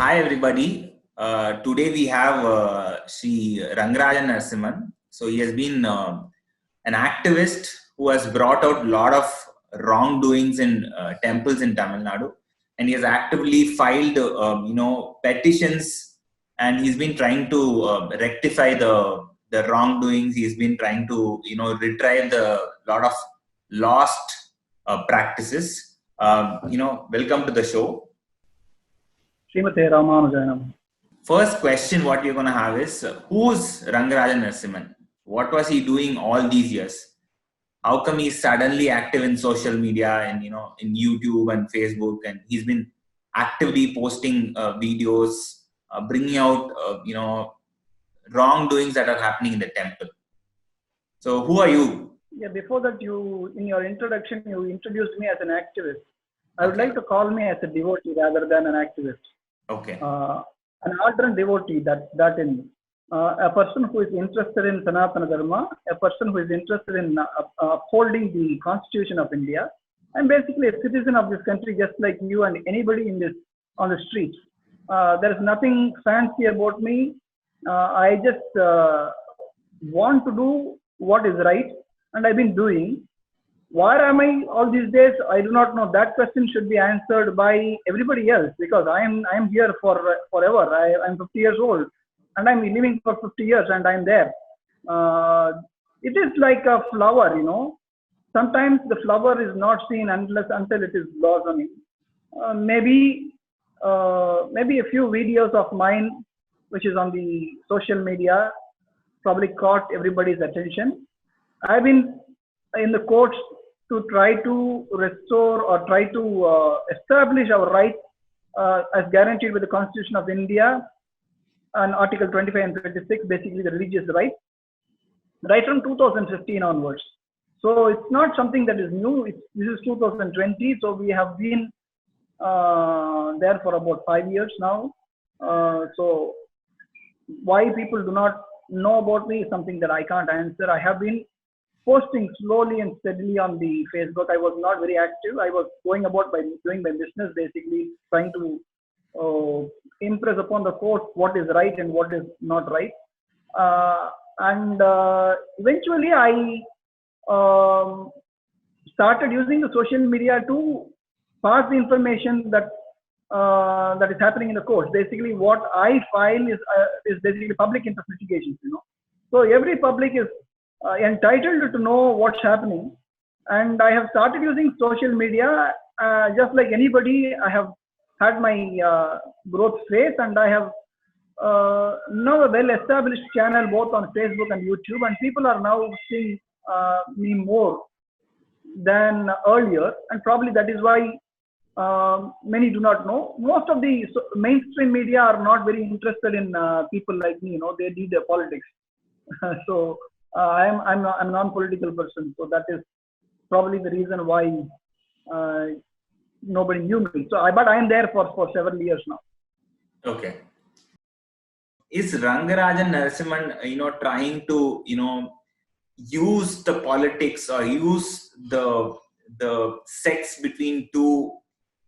Hi everybody. Today we have Sri Rangarajan Narasimhan. So he has been an activist who has brought out a lot of wrongdoings in temples in Tamil Nadu, and he has actively filed, petitions, and he's been trying to rectify the wrongdoings. He's been trying to retrieve the lot of lost practices. Welcome to the show. Srimate Ramanujanam. First question what we're going to have is who's Rangarajan Narasimhan? What was he doing all these years? How come he's suddenly active in social media and in YouTube and Facebook, and he's been actively posting videos, bringing out wrongdoings that are happening in the temple. So who are you? Yeah, before that, in your introduction, you introduced me as an activist. I would like to call me as a devotee rather than an activist. Okay. An ardent devotee, a person who is interested in Sanatana Dharma, a person who is interested in upholding the Constitution of India, and basically a citizen of this country just like you and anybody on the streets. There is nothing fancy about me. I just want to do what is right, and I've been doing. Where am I all these days? I do not know. That question should be answered by everybody else, because I am here for forever. I'm 50 years old and I'm living for 50 years and I'm there. It is like a flower, Sometimes the flower is not seen until it is blossoming. Maybe a few videos of mine, which is on the social media, probably caught everybody's attention. I've been in the courts to try to restore or try to establish our rights as guaranteed with the Constitution of India and Article 25 and 26, basically the religious rights, right from 2015 onwards. So it's not something that is new. This is 2020, so we have been there for about 5 years now. So why people do not know about me is something that I can't answer. I have been posting slowly and steadily on the Facebook. I was not very active. I was going about by doing my business, basically trying to impress upon the court what is right and what is not right. And eventually I started using the social media to pass the information that is happening in the courts. Basically, what I file is basically public interest litigations. So every public is entitled to know what's happening, and I have started using social media just like anybody. I have had my growth phase, and I have now a well-established channel both on Facebook and YouTube, and people are now seeing me more than earlier, and probably that is why many do not know. Most of the mainstream media are not very interested in people like me. They need their politics. So I'm a non-political person, so that is probably the reason why nobody knew me. But I am there for several years now. Okay. Is Rangarajan Narasimhan, trying to, use the politics or use the sex between two,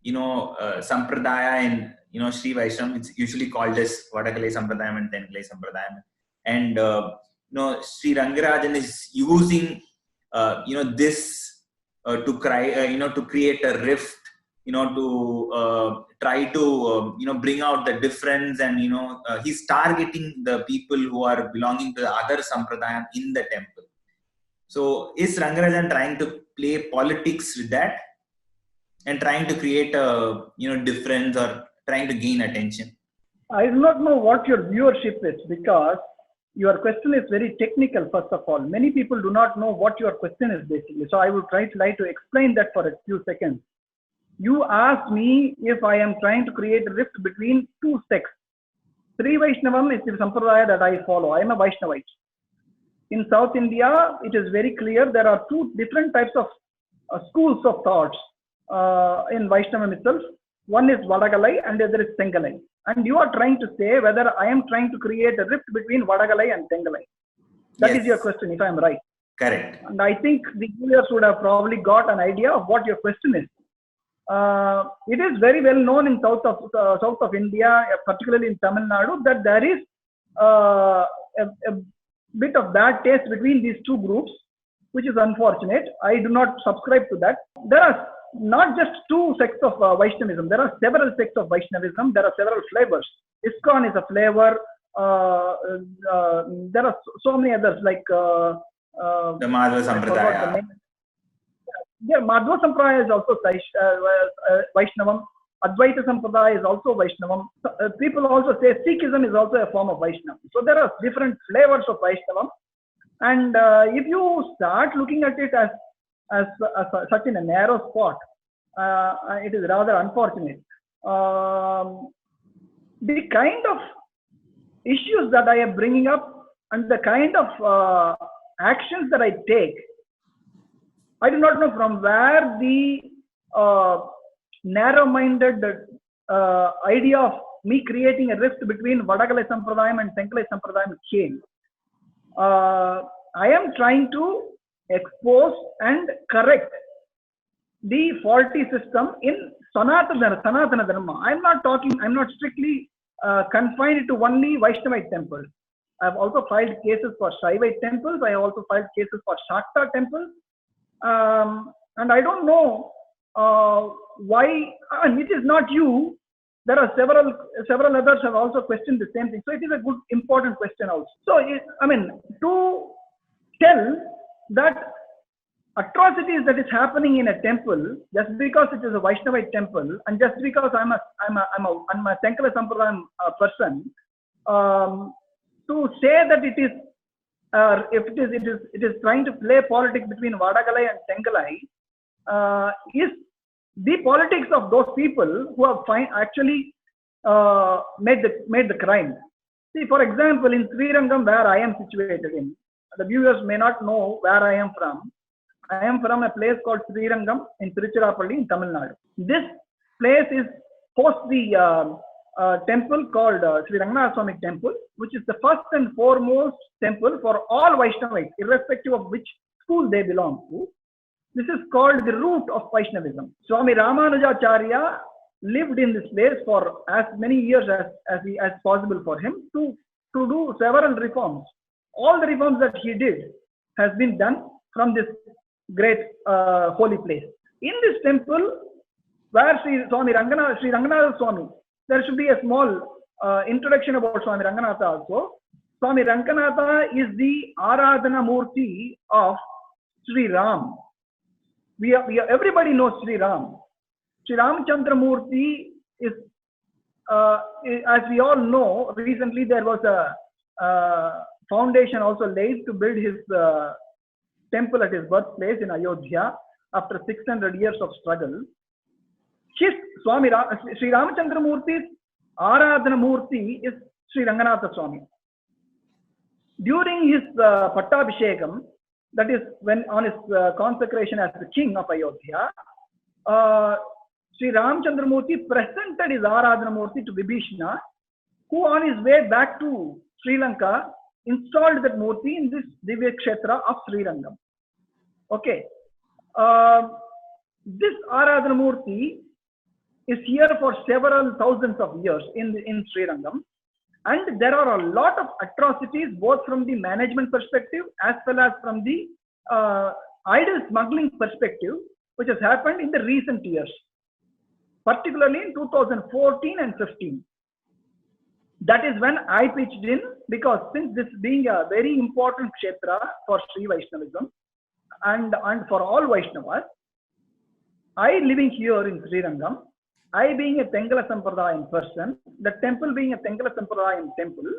sampradaya and, Sri Vaishnavam? It's usually called as Vadakalai Sampradayam and Tengalai Sampradayam. And, Sri Rangarajan is using, this to create a rift, to try to, bring out the difference, and, he's targeting the people who are belonging to the other Sampradayam in the temple. So is Rangarajan trying to play politics with that and trying to create a, difference or trying to gain attention? I do not know what your viewership is, because your question is very technical, first of all. Many people do not know what your question is basically. So I will try to explain that for a few seconds. You asked me if I am trying to create a rift between two sects. Sri Vaishnavam is the Sampradaya that I follow. I am a Vaishnavite. In South India, it is very clear there are two different types of schools of thoughts in Vaishnavam itself. One is Vadakalai and the other is Tengalai. And you are trying to say whether I am trying to create a rift between Vadakalai and Tengalai. That is your question, if I am right. Correct. And I think the viewers would have probably got an idea of what your question is. It is very well known in south of India, particularly in Tamil Nadu, that there is a bit of bad taste between these two groups, which is unfortunate. I do not subscribe to that. There are not just two sects of Vaishnavism. There are several sects of Vaishnavism. There are several flavors. ISKCON is a flavor. There are so many others like the Madhva Sampradaya. Yeah, Madhva Sampradaya is also Vaishnavam. Advaita Sampradaya is also Vaishnavam. People also say Sikhism is also a form of Vaishnavam. So there are different flavors of Vaishnavam. And if you start looking at it as such in a narrow spot, it is rather unfortunate. The kind of issues that I am bringing up and the kind of actions that I take, I do not know from where the narrow-minded idea of me creating a rift between Vadakalai Sampradayam and Tenkalai Sampradayam came. I am trying to expose and correct the faulty system in Sanatana Dharma. I'm not strictly confined to only Vaishnavite temples. I've also filed cases for Shaivite temples. I also filed cases for Shakta temples. And I don't know why, and it is not you. There are several others have also questioned the same thing. So it is a good, important question also. So, to tell that atrocities that is happening in a temple, just because it is a Vaishnavite temple, and just because I'm a Tenkala Sampradayam person, to say that it is, if it is trying to play politics between Vadakalai and Tenkalai, is the politics of those people who have actually made the crime. See, for example, in Srirangam, where I am situated in, the viewers may not know where I am from. I am from a place called Srirangam in Tiruchirappalli in Tamil Nadu. This place is hosts the temple called Sri Ranganatha Swami Temple, which is the first and foremost temple for all Vaishnavites, irrespective of which school they belong to. This is called the root of Vaishnavism. Swami Ramanujacharya lived in this place for as many years as possible for him to do several reforms. All the reforms that he did has been done from this great holy place. In this temple, where Sri Ranganatha Swami, there should be a small introduction about Swami Ranganatha also. Swami Ranganatha is the Aradhana Murti of Sri Ram. Everybody knows Sri Ram. Sri Ramchandra Murti is, as we all know, recently there was a foundation also laid to build his temple at his birthplace in Ayodhya after 600 years of struggle. Sri Ramachandra Murti's Aradhana Murti is Sri Ranganatha Swami. During his Pattabhishekam, that is when on his consecration as the king of Ayodhya, Sri Ramachandra Murti presented his Aradhana Murti to Vibhishana, who on his way back to Sri Lanka installed that Murti in this Divya Kshetra of Sri Rangam. Okay. This Aradhana Murti is here for several thousands of years in Sri Rangam. And there are a lot of atrocities, both from the management perspective as well as from the idol smuggling perspective, which has happened in the recent years, particularly in 2014 and 15. That is when I pitched in, because since this being a very important kshetra for Sri Vaishnavism and for all Vaishnavas, I living here in Sri Rangam, I being a Tenkala Sampradayam person, the temple being a Tenkala Sampradayam temple,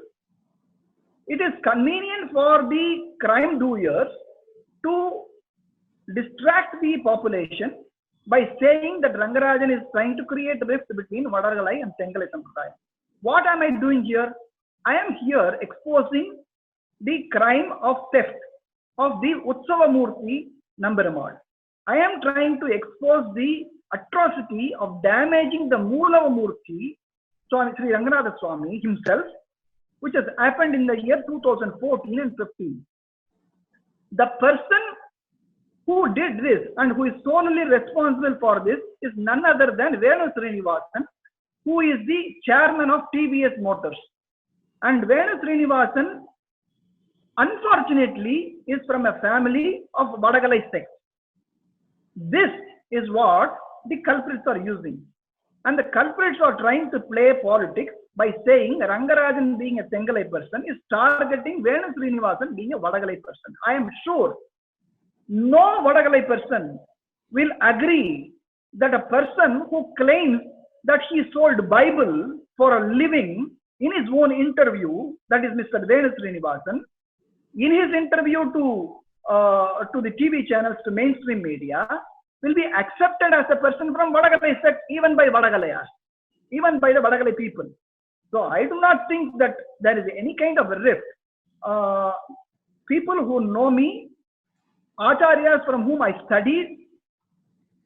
it is convenient for the crime doers to distract the population by saying that Rangarajan is trying to create a rift between Vadakalai and Tenkalai Sampradayam. What am I doing here? I am here exposing the crime of theft of the Utsava Murti Namberumal. I am trying to expose the atrocity of damaging the Moolava Murti, Sri Ranganatha Swami himself, which has happened in the year 2014 and 15. The person who did this and who is solely responsible for this is none other than Venu Srinivasan, who is the chairman of TVS Motors. And Venu Srinivasan, unfortunately, is from a family of Vadagalai sect. This is what the culprits are using. And the culprits are trying to play politics by saying Rangarajan being a Tengalai person is targeting Venu Srinivasan being a Vadagalai person. I am sure no Vadagalai person will agree that a person who claims that he sold Bible for a living in his own interview, that is Mr. Venu Srinivasan, in his interview to the TV channels, to mainstream media, will be accepted as a person from Vadagalai sect, even by Vadagalayas, even by the Vadagalai people. So I do not think that there is any kind of a rift. People who know me, Acharyas from whom I studied,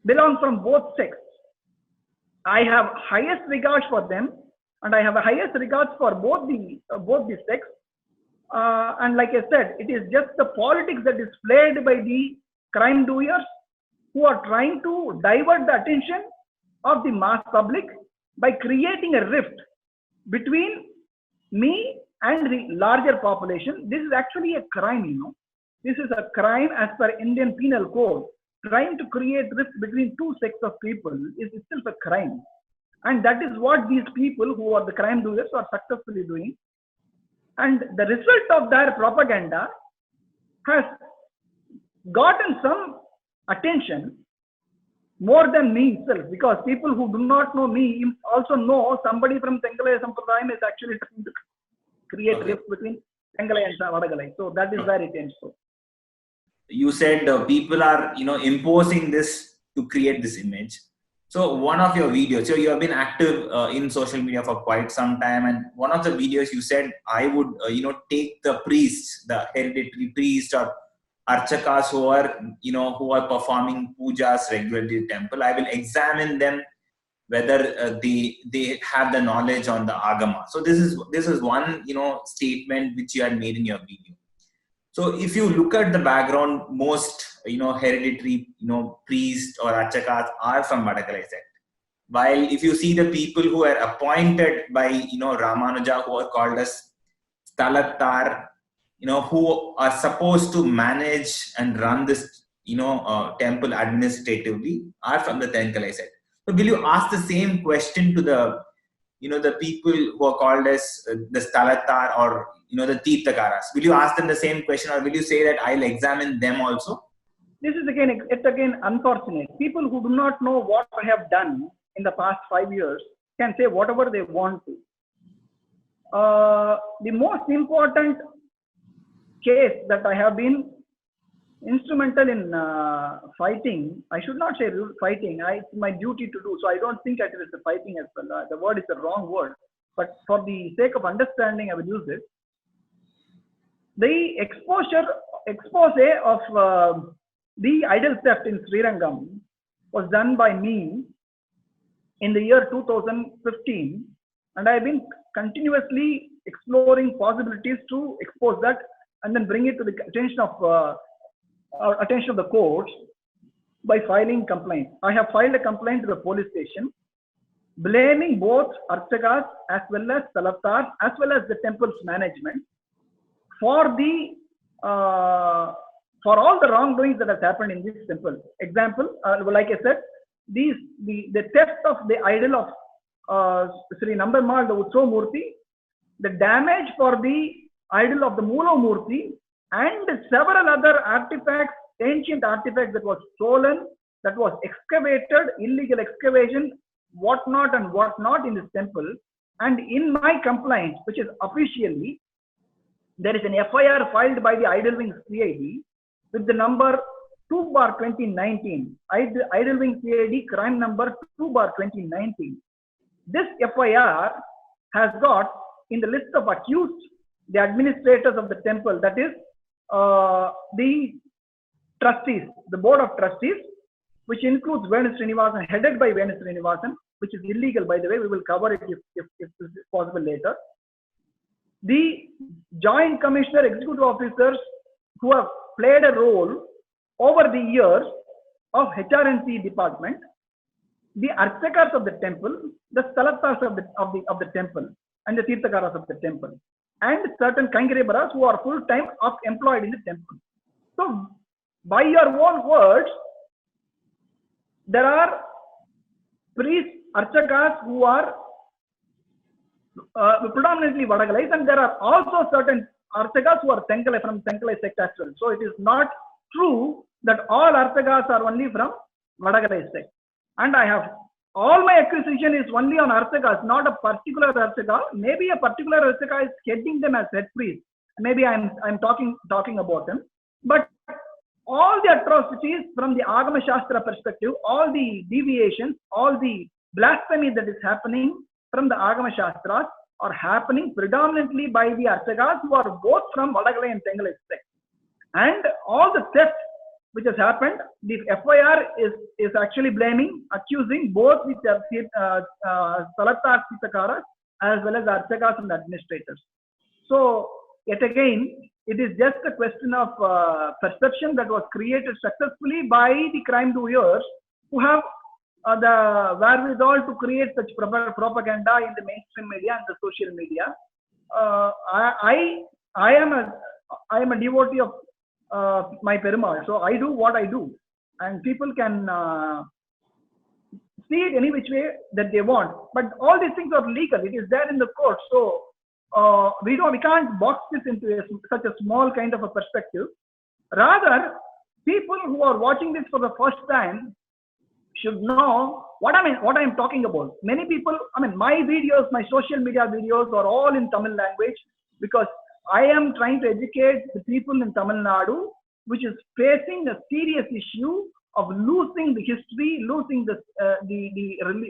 belong from both sects. I have highest regards for them, and I have a highest regards for both the sects. And like I said, it is just the politics that is played by the crime doers who are trying to divert the attention of the mass public by creating a rift between me and the larger population. This is actually a crime, you know. This is a crime as per Indian Penal Code. Trying to create rift between two sects of people is itself a crime. And that is what these people who are the crime doers are successfully doing. And the result of their propaganda has gotten some attention more than me itself, because people who do not know me also know somebody from Tengalai Sampradayam is actually trying to create rift between Tengalai and Vadagalai. So that is where it ends. So you said people are, imposing this to create this image. So one of your videos, so you have been active in social media for quite some time, and one of the videos you said, I would, take the priests, the hereditary priests or archakas who are performing pujas regularly in the temple. I will examine them whether they have the knowledge on the agama. So this is one statement which you had made in your video. So if you look at the background, most hereditary priests or archakas are from Vadagalai sect. While if you see the people who are appointed by Ramanuja, who are called as Stalattar, who are supposed to manage and run this temple administratively, are from the Tengalai sect. So will you ask the same question to the the people who are called as the Stalattar or the Tirthakaras? Will you ask them the same question, or will you say that I'll examine them also? This is again unfortunate. People who do not know what I have done in the past 5 years can say whatever they want to. The most important case that I have been instrumental in fighting, I should not say fighting, it's my duty to do, so I don't think that it is the fighting as well. The word is the wrong word, but for the sake of understanding, I will use it. The expose of the idol theft in Srirangam was done by me in the year 2015, and I have been continuously exploring possibilities to expose that and then bring it to the attention of the courts by filing complaint. I have filed a complaint to the police station blaming both archakas as well as Stalattar as well as the temple's management for all the wrongdoings that has happened in this temple. Example, like I said, the theft of the idol of Sri Nambarmal, the Utsav Murti, the damage for the idol of the Moola Murti, and several other artifacts, ancient artifacts that was stolen, that was excavated, illegal excavation, whatnot and whatnot in this temple. And in my complaint, which is officially, there is an FIR filed by the Idolwings CID with the number 2/2019, Idolwings CID crime number 2/2019. This FIR has got in the list of accused the administrators of the temple, that is the trustees, the board of trustees, which includes Venu Srinivasan, headed by Venu Srinivasan, which is illegal, by the way. We will cover it if this is possible later. The joint commissioner, executive officers who have played a role over the years of HRNC department, the Archakas of the temple, the Stalatas of the temple, and the Tirthakaras of the temple, and certain Kangirebaras who are full-time employed in the temple. So, by your own words, there are priests, Archakas who are predominantly Vadagalais, and there are also certain Archakas who are Tenkalai from Tenkalai sect as well. So, it is not true that all Archakas are only from Vadagalai sect. And I have all my acquisition is only on Archakas, not a particular Archaka. Maybe a particular Archaka is heading them as head priest. Maybe I'm talking about him. But all the atrocities from the Agama Shastra perspective, all the deviations, all the blasphemy that is happening from the Agama Shastras are happening predominantly by the Archakas who are both from Vadagalai and Tengalai sect. And all the theft which has happened, the FIR is actually accusing both the Salatas, Tirthakaras as well as Archakas and administrators. So, yet again, it is just a question of perception that was created successfully by the crime doers who have the wherewithal to create such propaganda in the mainstream media and the social media. I am a devotee of my Perumal, so I do what I do, and people can see it any which way that they want. But all these things are legal; it is there in the court. So we can't box this into such a small kind of a perspective. Rather, people who are watching this for the first time should know what I am talking about. Many people, my videos, my social media videos are all in Tamil language because I am trying to educate the people in Tamil Nadu, which is facing a serious issue of losing the history, losing the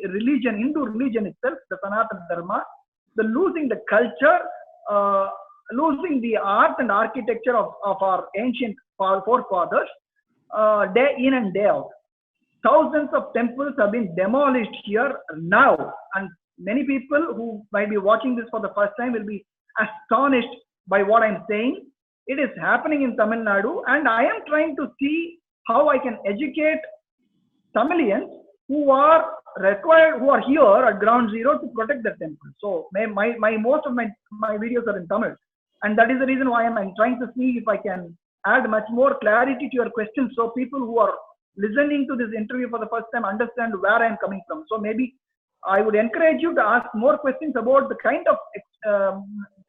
religion, Hindu religion itself, the Sanatana Dharma, losing the culture, losing the art and architecture of our ancient forefathers, day in and day out. Thousands of temples have been demolished here now, and many people who might be watching this for the first time will be astonished by what I'm saying. It is happening in Tamil Nadu, and I am trying to see how I can educate Tamilians who are required, who are here at ground zero to protect the temple. So most of my videos are in Tamil, and that is the reason why I'm trying to see if I can add much more clarity to your questions, so people who are listening to this interview for the first time understand where I'm coming from. So maybe I would encourage you to ask more questions about the kind of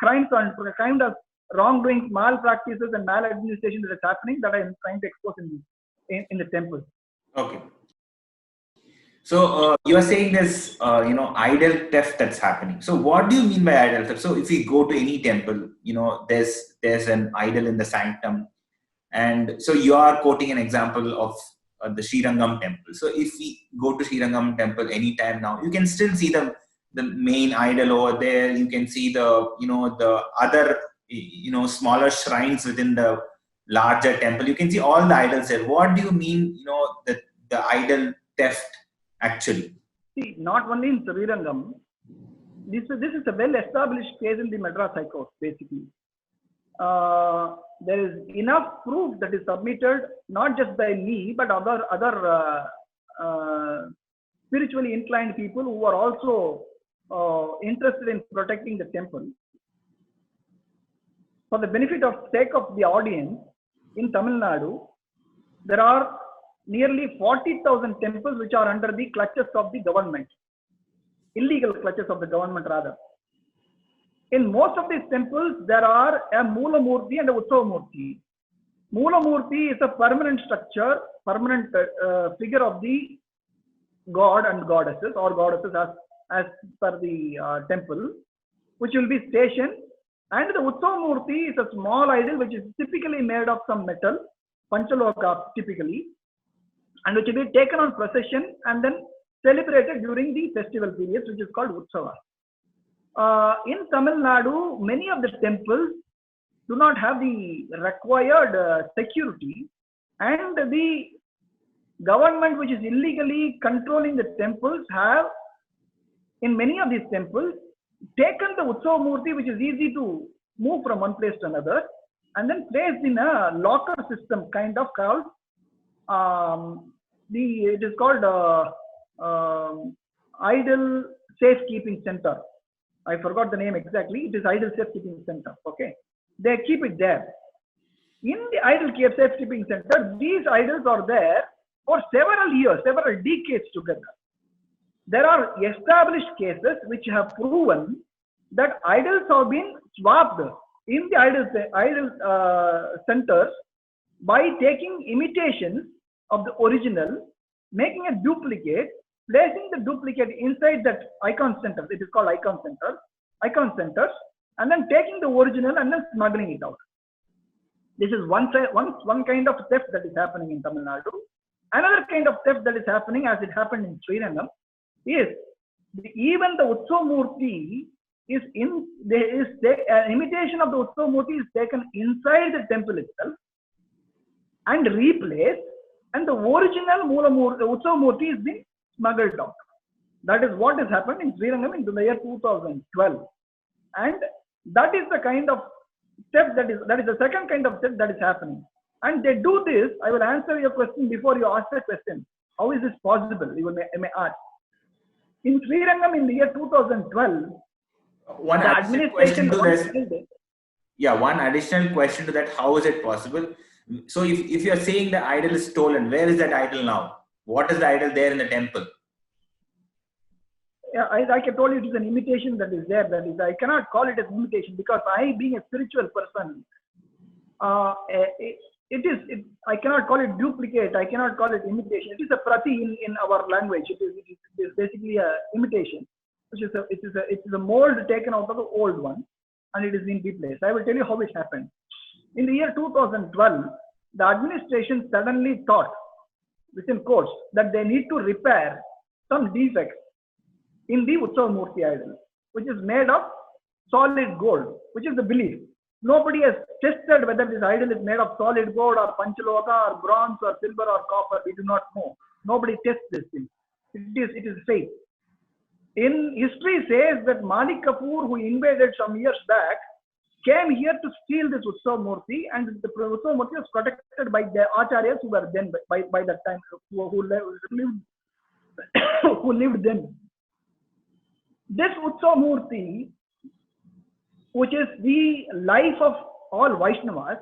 crimes and kind of wrongdoings, malpractices, and maladministration that is happening that I am trying to expose in the temple. Okay. So you are saying there's idol theft that's happening. So what do you mean by idol theft? So if we go to any temple, there's an idol in the sanctum, and so you are quoting an example of the Srirangam temple. So if we go to Srirangam temple anytime now, you can still see the main idol over there. You can see the other smaller shrines within the larger temple. You can see all the idols there. What do you mean, the idol theft actually? See, not only in Srirangam, this is a well-established case in the Madras High Court, basically. There is enough proof that is submitted, not just by me, but other spiritually inclined people who are also interested in protecting the temple. For the benefit of sake of the audience, in Tamil Nadu, there are nearly 40,000 temples which are under the clutches of the government, illegal clutches of the government rather. In most of these temples, there are a Moola Murti and a Utsava Murti. Moola Murti is a permanent structure, permanent figure of the god and goddesses, or goddesses as per the temple, which will be stationed. And the Utsava Murti is a small idol which is typically made of some metal, Panchaloka typically, and which will be taken on procession and then celebrated during the festival periods, which is called Utsava. In Tamil Nadu, many of the temples do not have the required security, and the government, which is illegally controlling the temples, have, in many of these temples, taken the Utsava Murti, which is easy to move from one place to another, and then placed in a locker system kind of called it is called Idol Safekeeping Center. I forgot the name exactly. It is Idol Safekeeping Center. Okay, they keep it there. In the Idol Safekeeping Center, these idols are there for several years, several decades together. There are established cases which have proven that idols have been swapped in the idol centers by taking imitations of the original, making a duplicate, placing the duplicate inside that icon center. It is called icon centers, and then taking the original and then smuggling it out. This is one kind of theft that is happening in Tamil Nadu. Another kind of theft that is happening, as it happened in Srirangam, is even the Utsamurti is an imitation of the Utsamurti is taken inside the temple itself and replaced, and the original Utsamurti is being smuggled out. That is what has happened in Srirangam in the year 2012, and that is the kind of theft that is the second kind of theft that is happening. And they do this. I will answer your question before you ask the question. How is this possible? You may ask. In Srirangam in the year 2012, one additional question to this. Yeah, one additional question to that. How is it possible? So if you are saying the idol is stolen, where is that idol now? What is the idol there in the temple? Yeah, like I told you, it is an imitation that is there. That is, I cannot call it an imitation because I, being a spiritual person, I cannot call it duplicate. I cannot call it imitation. It is a prati in our language. It is basically a imitation, which is a mold taken out of the old one, and it is being replaced. I will tell you how it happened. In the year 2012, the administration suddenly thought, within quotes, that they need to repair some defects in the Utsamurti idol, which is made of solid gold, which is the belief. Nobody has tested whether this idol is made of solid gold or panchaloha or bronze or silver or copper. We do not know. Nobody tests this thing. It is faith. In history says that Malik Kafur, who invaded some years back, came here to steal this Utsamurti, and the Utsamurti was protected by the acharyas who were then by that time who lived then. This Utsamurti, which is the life of all Vaishnavas,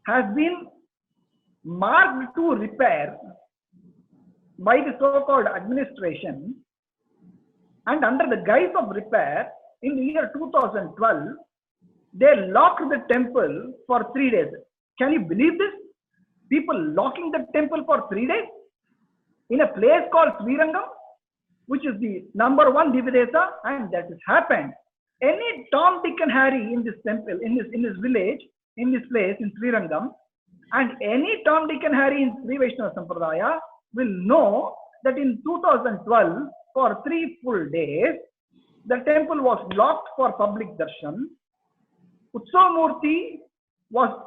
has been marked to repair by the so-called administration, and under the guise of repair, in the year 2012, they locked the temple for 3 days. Can you believe this? People locking the temple for 3 days in a place called Srirangam, which is the #1 Dividesa, and that has happened. Any Tom, Dick and Harry in this temple, in this village, in this place, in Srirangam, and any Tom, Dick and Harry in Sri Vaishnava Sampradaya will know that in 2012, for 3 full days, the temple was locked for public darshan. Utsamurti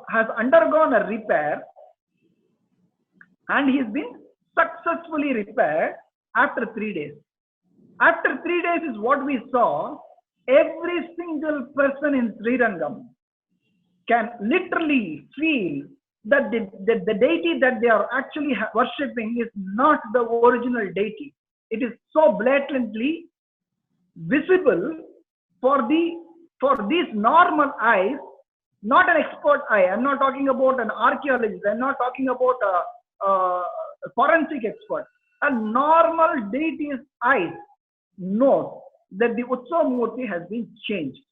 has undergone a repair, and he has been successfully repaired after 3 days. After 3 days is what we saw. Every single person in Srirangam can literally feel that the deity that they are actually worshipping is not the original deity. It is so blatantly visible for these normal eyes, not an expert eye. I'm not talking about an archaeologist. I'm not talking about a forensic expert. A normal deity's eyes knows that the Utsamurti has been changed.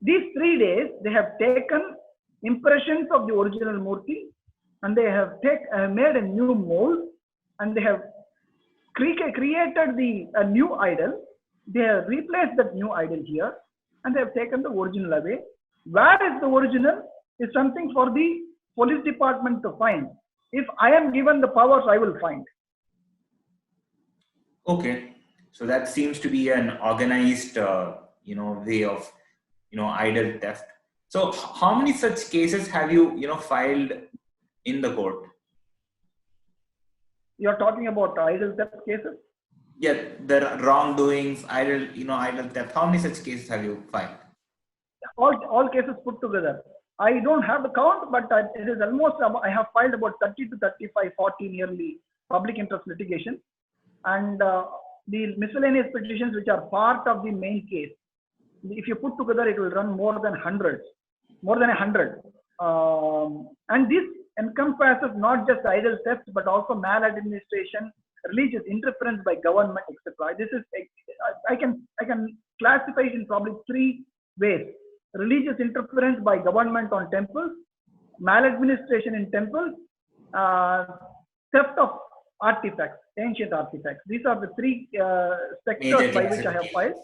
These 3 days, they have taken impressions of the original Murti, and they have made a new mold, and they have created a new idol. They have replaced that new idol here, and they have taken the original away. Where is the original is something for the police department to find. If I am given the powers, I will find. Okay, so that seems to be an organized, way of, idol theft. So, how many such cases have you, filed in the court? You're talking about idol theft cases? Yeah, the wrongdoings, idol theft. How many such cases have you filed? All cases put together. I don't have the count, but it is almost, I have filed about 30 to 35, 40 nearly public interest litigation. And the miscellaneous petitions which are part of the main case, if you put together, it will run more than 100. And this encompasses not just idle theft, but also maladministration, religious interference by government, etc. This is, I can classify it in probably 3 ways: religious interference by government on temples, maladministration in temples, theft of artifacts, ancient artifacts. These are the 3 sectors by which I have filed.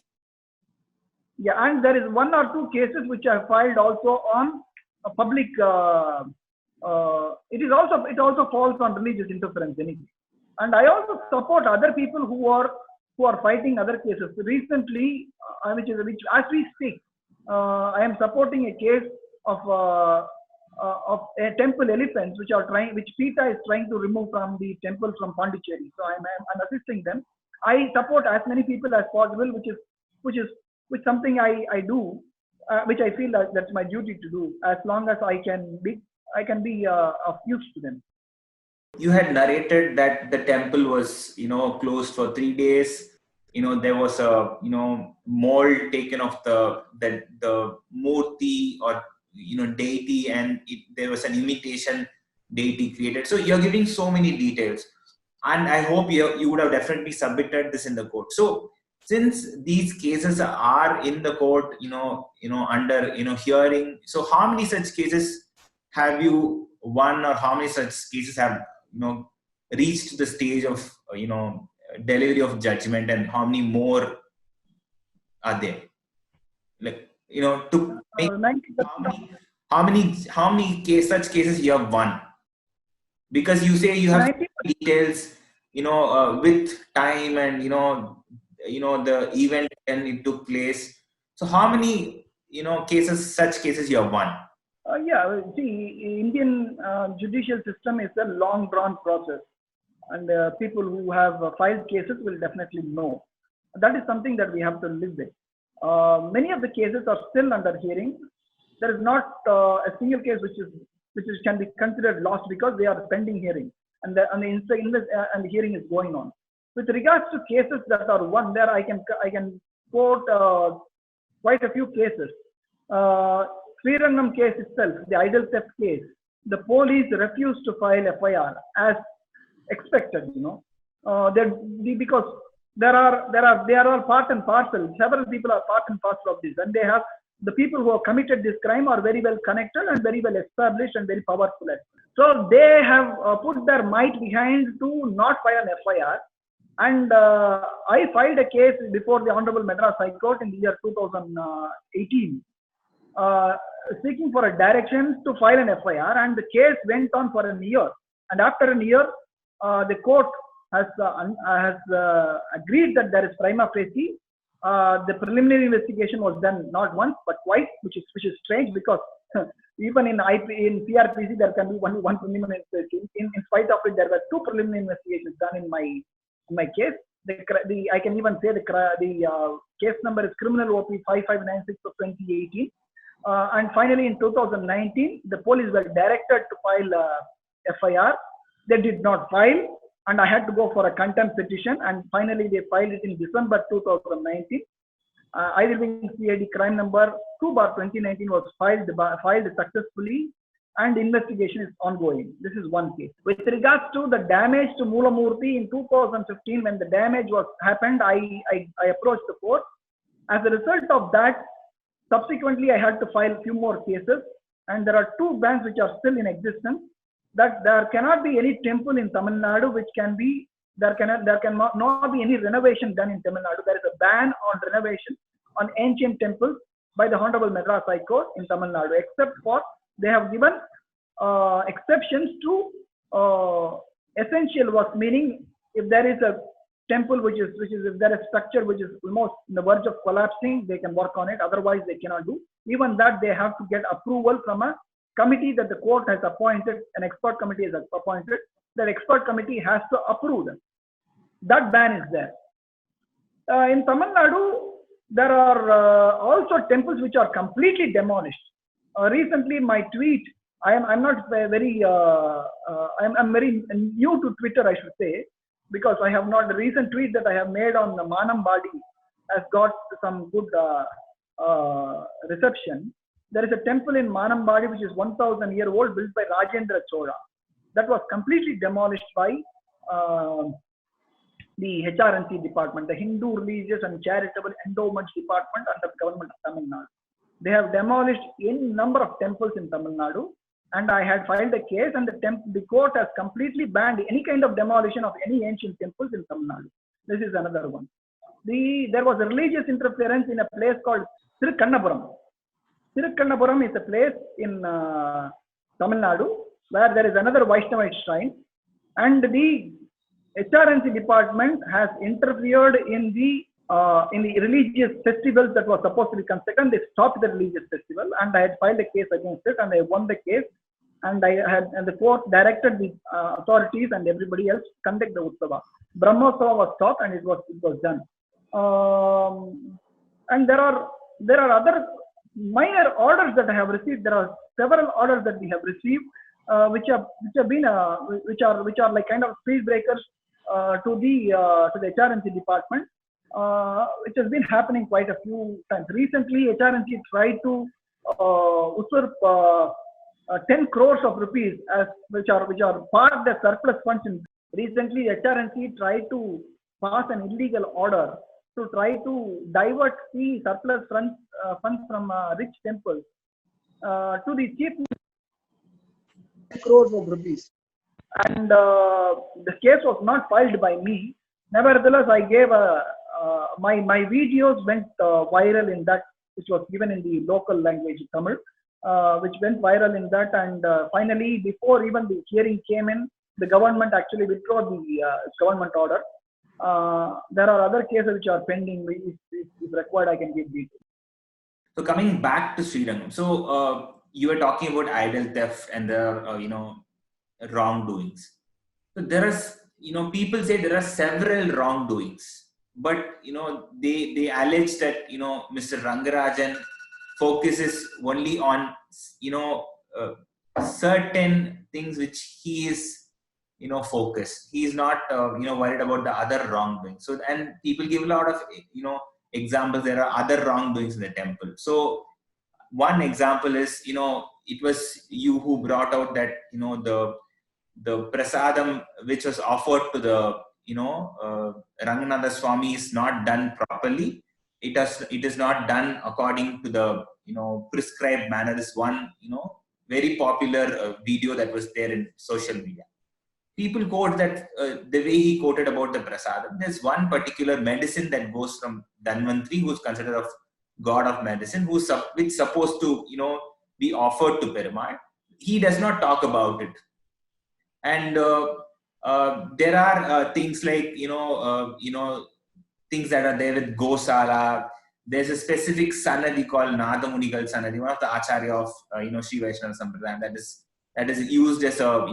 Yeah, and there is 1 or 2 cases which I have filed also on a public. It also falls on religious interference anyway. And I also support other people who are fighting other cases. Recently, which as we speak, I am supporting a case of a temple elephants which PETA is trying to remove from the temple from Pondicherry. So I'm assisting them. I support as many people as possible, which is something I do, which I feel that's my duty to do, as long as I can be of use to them. You had narrated that the temple was, closed for 3 days. There was a, mold taken of the murti or, deity, and there was an imitation deity created. So you're giving so many details, and I hope you would have definitely submitted this in the court. So since these cases are in the court, under, hearing, so how many such cases have you won, or how many such cases have, reached the stage of, delivery of judgment, and how many more are there? Like, to make, how many such cases you have won? Because you say you have details, with time and, the event when it took place. So how many, such cases you have won? Yeah, see, Indian judicial system is a long drawn process, and people who have filed cases will definitely know. That is something that we have to live with. Many of the cases are still under hearing. There is not a single case which can be considered lost because they are pending hearing, and the hearing is going on. With regards to cases that are won, there I can quote quite a few cases. Srirangam case itself, the idol theft case, the police refused to file FIR as expected. Because they are all part and parcel. Several people are part and parcel of this, and the people who have committed this crime are very well connected and very well established and very powerful. So they have put their might behind to not file an FIR. And I filed a case before the Honorable Madras High Court in the year 2018, seeking for a direction to file an FIR, and the case went on for a year. And after a year, the court has agreed that there is prima facie. The preliminary investigation was done not once but twice, which is strange, because even in PRPC there can be only one preliminary investigation. In spite of it, there were 2 preliminary investigations done in my case. I can even say the case number is criminal OP 5596 of 2018. And finally, in 2019, the police were directed to file FIR. They did not file, and I had to go for a contempt petition. And finally, they filed it in December 2019. Idle CID crime number 2/2019 was filed successfully, and investigation is ongoing. This is one case. With regards to the damage to Moolamurthy in 2015, when the damage happened, I approached the court. As a result of that, subsequently I had to file a few more cases, and there are 2 bans which are still in existence. That there cannot be any temple in Tamil Nadu there cannot be any renovation done in Tamil Nadu. There is a ban on renovation on ancient temples by the Honorable Madras High Court in Tamil Nadu, except for they have given exceptions to essential work, meaning if there is a temple if there is a structure which is almost on the verge of collapsing, they can work on it. Otherwise, they cannot do. Even that, they have to get approval from a committee that the court has appointed. An expert committee is appointed. That expert committee has to approve them. That ban is there. In Tamil Nadu, there are also temples which are completely demolished. recently my tweet, I'm not very I'm very new to Twitter, I should say, because I have not, the recent tweet that I have made on the Manambadi has got some good reception. There is a temple in Manambadi which is 1,000-year-old, built by Rajendra Chola. That was completely demolished by the HRNC department, the Hindu Religious and Charitable Endowments Department under the government of Tamil Nadu. They have demolished a number of temples in Tamil Nadu, and I had filed a case, and the court has completely banned any kind of demolition of any ancient temples in Tamil Nadu. This is another one. There was a religious interference in a place called Thirukkannapuram. Thirukkannapuram is a place in Tamil Nadu where there is another Vaishnavite shrine, and the HRNC department has interfered in the religious festivals that were supposed to be conducted, and they stopped the religious festival, and I had filed a case against it, and I won the case, and the court directed the authorities and everybody else to conduct the Utsava. Brahmotsava was stopped, and it was done. And there are other minor orders that I have received. There are several orders that we have received, which are like kind of speed breakers to the HRNC department, which has been happening quite a few times. Recently, HRNC tried to usurp 10 crores of rupees which are part of the surplus funds. Recently, HRNC tried to pass an illegal order to try to divert the surplus funds from rich temples to the cheap crores of rupees. And the case was not filed by me. Nevertheless, I gave my videos went viral in that, which was given in the local language Tamil, which went viral in that. And finally, before even the hearing came in, the government actually withdrew the government order. There are other cases which are pending. If required, I can give details. So coming back to Srirangam, so you were talking about idol theft and the wrongdoings. So there is, people say there are several wrongdoings, but they allege that Mr. Rangarajan focuses only on certain things which he is focused. He is not worried about the other wrongdoings. So, and people give a lot of examples. There are other wrongdoings in the temple. So one example is it was you who brought out that the prasadam which was offered to the Ranganatha Swami is not done properly. It is not done according to the prescribed manner. Is one very popular video that was there in social media. People quote that the way he quoted about the prasadam. There's one particular medicine that goes from Dhanvantri, who's considered a god of medicine, which is supposed to be offered to Perumal. He does not talk about it. And there are things like things that are there with Gosala. There's a specific sanadi called Nadamunigal sanadi, one of the acharya of Sri Vaishnava Sampradayam, that is used as a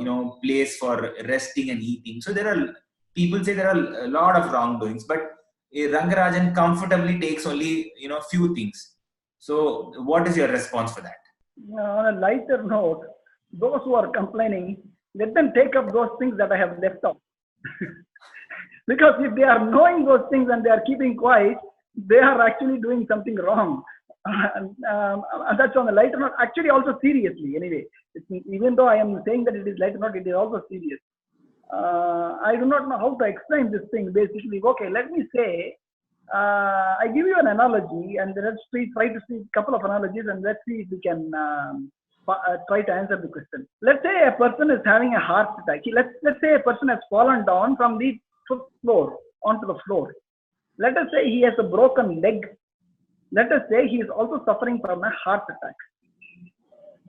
place for resting and eating. So people say there are a lot of wrongdoings, but Rangarajan comfortably takes only few things. So what is your response for that? On a lighter note, those who are complaining, let them take up those things that I have left off. Because if they are knowing those things and they are keeping quiet, they are actually doing something wrong. And that's on a lighter note, actually also seriously anyway. Even though I am saying that it is lighter note, it is also serious. I do not know how to explain this thing. Basically, okay, let me say, I give you an analogy, and let's try to see a couple of analogies, and let's see if we can try to answer the question. Let's say a person is having a heart attack. Let's say a person has fallen down from the fifth floor onto the floor. Let us say he has a broken leg. Let us say he is also suffering from a heart attack.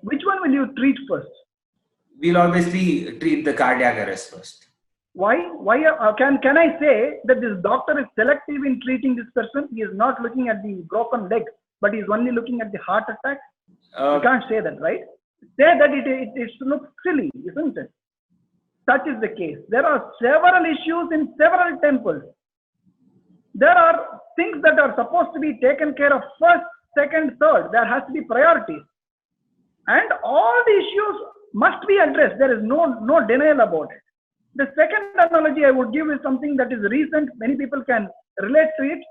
Which one will you treat first? We'll obviously treat the cardiac arrest first. Why? Can I say that this doctor is selective in treating this person? He is not looking at the broken leg, but he is only looking at the heart attack? You can't say that, right? Say that it looks silly, isn't it? Such is the case. There are several issues in several temples. There are things that are supposed to be taken care of first, second, third. There has to be priorities. And all the issues must be addressed. There is no denial about it. The second analogy I would give is something that is recent. Many people can relate to it.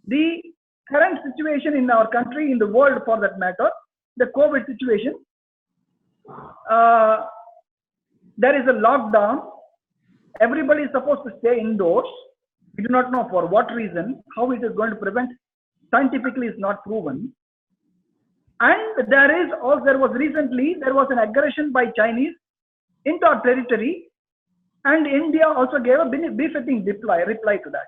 The current situation in our country, in the world for that matter, the COVID situation. There is a lockdown. Everybody is supposed to stay indoors. We do not know for what reason, how it is going to prevent. Scientifically, is not proven. And there was recently an aggression by Chinese into our territory, and India also gave a befitting reply to that.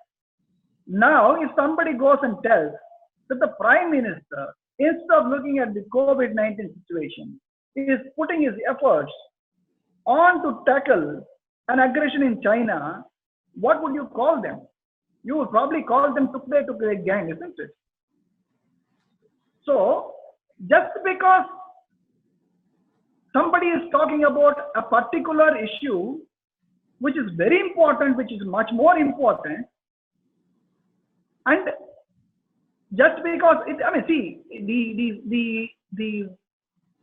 Now, if somebody goes and tells that the Prime Minister, instead of looking at the COVID-19 situation, is putting his efforts on to tackle an aggression in China, what would you call them? You would probably call them Tukde gang, isn't it? So, just because somebody is talking about a particular issue, which is very important, which is much more important, and just because the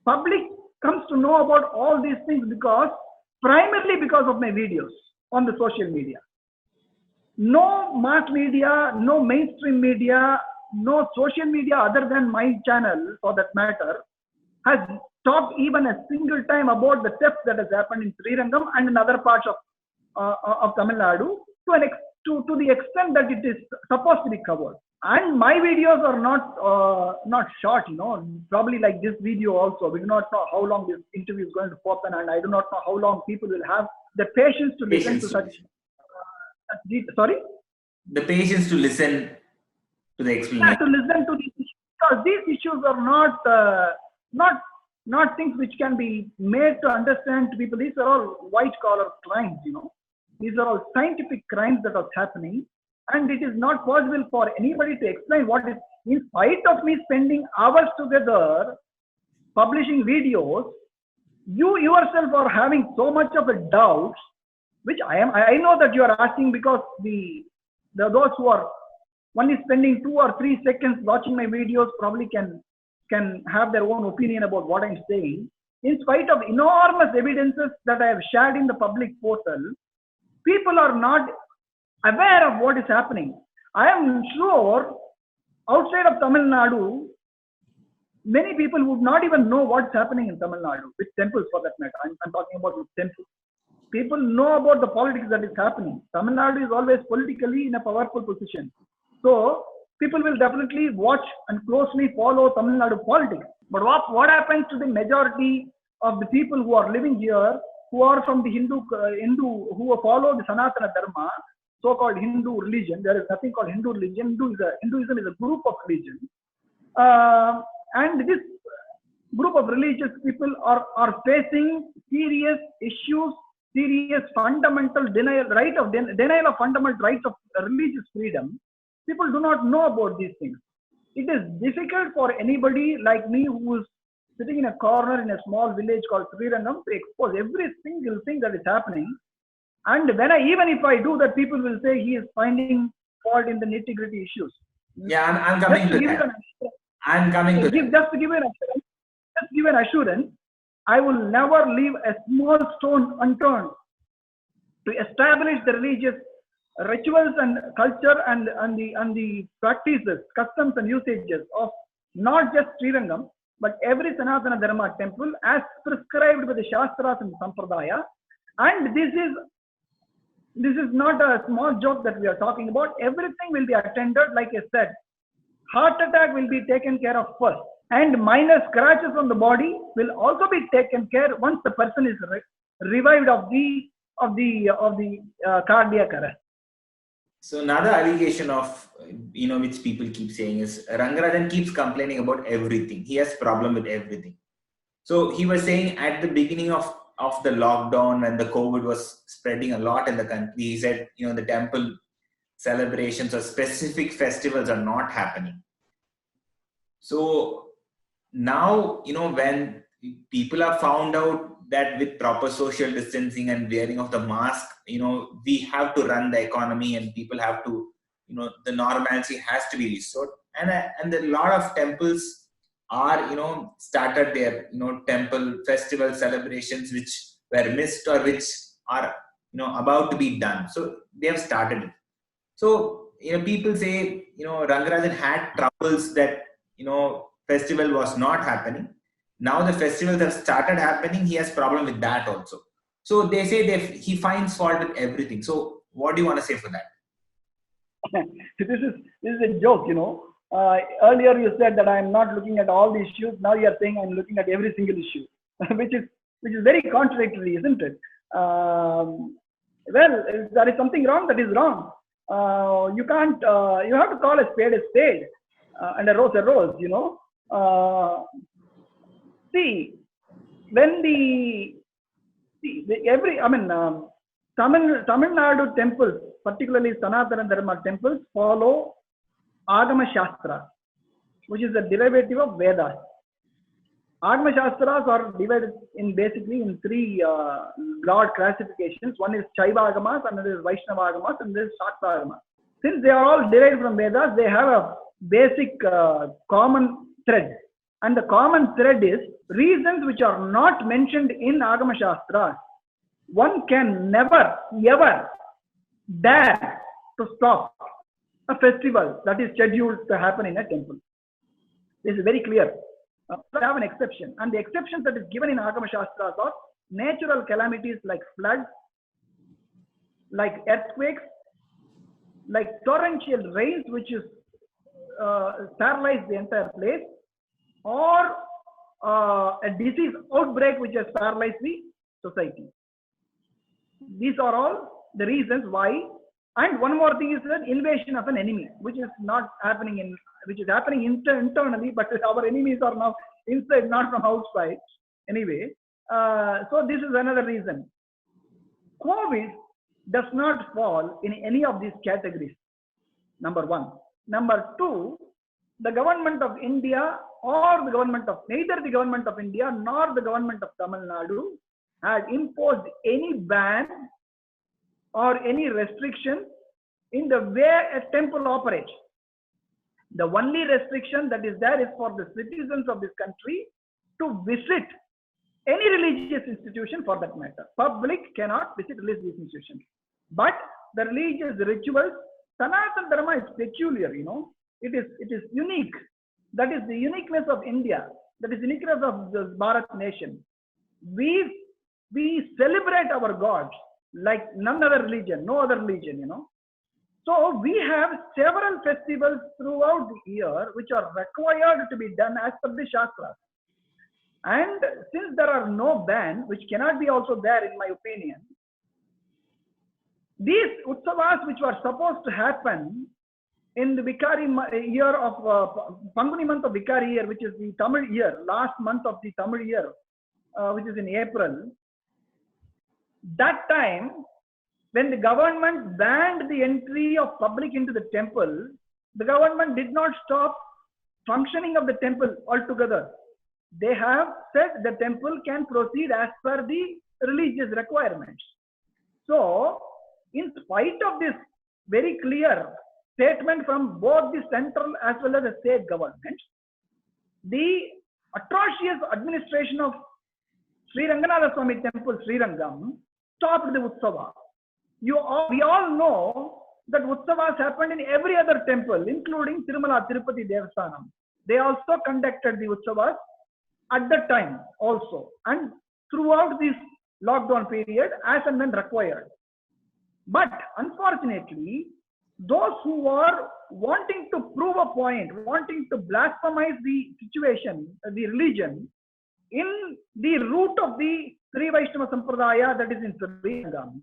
public comes to know about all these things primarily because of my videos on the social media. No mass media, no mainstream media, no social media other than my channel, for that matter, has talked even a single time about the theft that has happened in Srirangam and in other parts of Tamil Nadu to the extent that it is supposed to be covered. And my videos are not short, probably like this video also. We do not know how long this interview is going to happen, and I do not know how long people will have the patience to listen to such. Sorry? The patience to listen to the explanation. Yeah, to listen to these issues, because these issues are not things which can be made to understand to people. These are all white collar crimes, These are all scientific crimes that are happening, and it is not possible for anybody to explain what is. In spite of me spending hours together publishing videos, you yourself are having so much of a doubt, which I know that you are asking because those who are only spending 2 or 3 seconds watching my videos probably can have their own opinion about what I'm saying. In spite of enormous evidences that I have shared in the public portal, people are not aware of what is happening. I am sure outside of Tamil Nadu, many people would not even know what's happening in Tamil Nadu, with temples for that matter. I'm talking about with temples. People know about the politics that is happening. Tamil Nadu is always politically in a powerful position. So people will definitely watch and closely follow Tamil Nadu politics. But what happens to the majority of the people who are living here, who are from the Hindu, who follow the Sanatana Dharma, so-called Hindu religion? There is nothing called Hindu religion. Hinduism is a group of religions. And this group of religious people are facing serious issues, serious fundamental denial of fundamental rights of religious freedom. People do not know about these things. It is difficult for anybody like me who is sitting in a corner in a small village called Srirangam to expose every single thing that is happening. And even if I do that, people will say he is finding fault in the nitty-gritty issues. Yeah, I'm coming to that. I'm coming to that. Just to give an assurance, I will never leave a small stone unturned to establish the religious rituals and culture and the practices, customs and usages of not just Srirangam, but every Sanatana Dharma temple as prescribed by the Shastras and Sampradaya. And this is not a small joke that we are talking about. Everything will be attended, like I said. Heart attack will be taken care of first, and minor scratches on the body will also be taken care once the person is revived of the cardiac arrest. So another allegation of which people keep saying is Rangarajan keeps complaining about everything. He has problem with everything. So he was saying at the beginning of the lockdown, when the COVID was spreading a lot in the country, he said the temple celebrations or specific festivals are not happening. So now when people have found out that with proper social distancing and wearing of the mask, we have to run the economy and people have to, the normalcy has to be restored. And a lot of temples are, started their, temple festival celebrations which were missed or which are, about to be done. So they have started it. So, people say, Rangarajan had troubles that, festival was not happening. Now the festivals have started happening. He has problem with that also. So they say he finds fault with everything. So what do you want to say for that? this is a joke, earlier you said that I am not looking at all the issues. Now you are saying I'm looking at every single issue, which is very contradictory, isn't it? Well, if there is something wrong, that is wrong. You can't. You have to call a spade, and a rose a rose. See, when Tamil Nadu temples, particularly Sanatana Dharma temples, follow Agama Shastra, which is a derivative of Vedas. Agama Shastras are divided basically in three broad classifications. One is Shaiva Agamas, another is Vaishnava Agamas, and this is Shakta Agamas. Since they are all derived from Vedas, they have a basic common thread. And the common thread is reasons which are not mentioned in Agama Shastras. One can never, ever dare to stop a festival that is scheduled to happen in a temple. This is very clear. We have an exception, and the exceptions that is given in Agama Shastras are natural calamities like floods, like earthquakes, like torrential rains which is paralyze the entire place, or a disease outbreak which has paralyzed the society. These are all the reasons why. And one more thing is that invasion of an enemy, which is not happening which is happening internally, but our enemies are now inside, not from outside. Anyway, so this is another reason. COVID does not fall in any of these categories. Number one. Number two, the government of India or neither the government of India nor the government of Tamil Nadu had imposed any ban or any restriction in the way a temple operates. The only restriction that is there is for the citizens of this country to visit any religious institution for that matter. Public cannot visit religious institutions. But the religious rituals, Sanatana Dharma is peculiar, It is unique. That is the uniqueness of India. That is the uniqueness of the Bharat nation. We celebrate our gods like none other religion, no other religion, So we have several festivals throughout the year which are required to be done as per the Shastras. And since there are no ban, which cannot be also there in my opinion, these Utsavas which were supposed to happen in the Vikari year of Panguni month of Vikari year, which is the Tamil year, last month of the Tamil year, which is in April, that time when the government banned the entry of public into the temple, the government did not stop functioning of the temple altogether. They have said the temple can proceed as per the religious requirements. So, in spite of this very clear statement from both the central as well as the state governments, the atrocious administration of Sri Ranganatha Swami Temple, Srirangam, stopped the Utsava. We all know that Utsavas happened in every other temple, including Tirumala Tirupati Devasthanam. They also conducted the Utsavas at that time also, and throughout this lockdown period as and when required. But unfortunately, those who are wanting to prove a point, wanting to blasphemize the situation, the religion, in the root of the Sri Vaishnava Sampradaya, that is in Srirangam,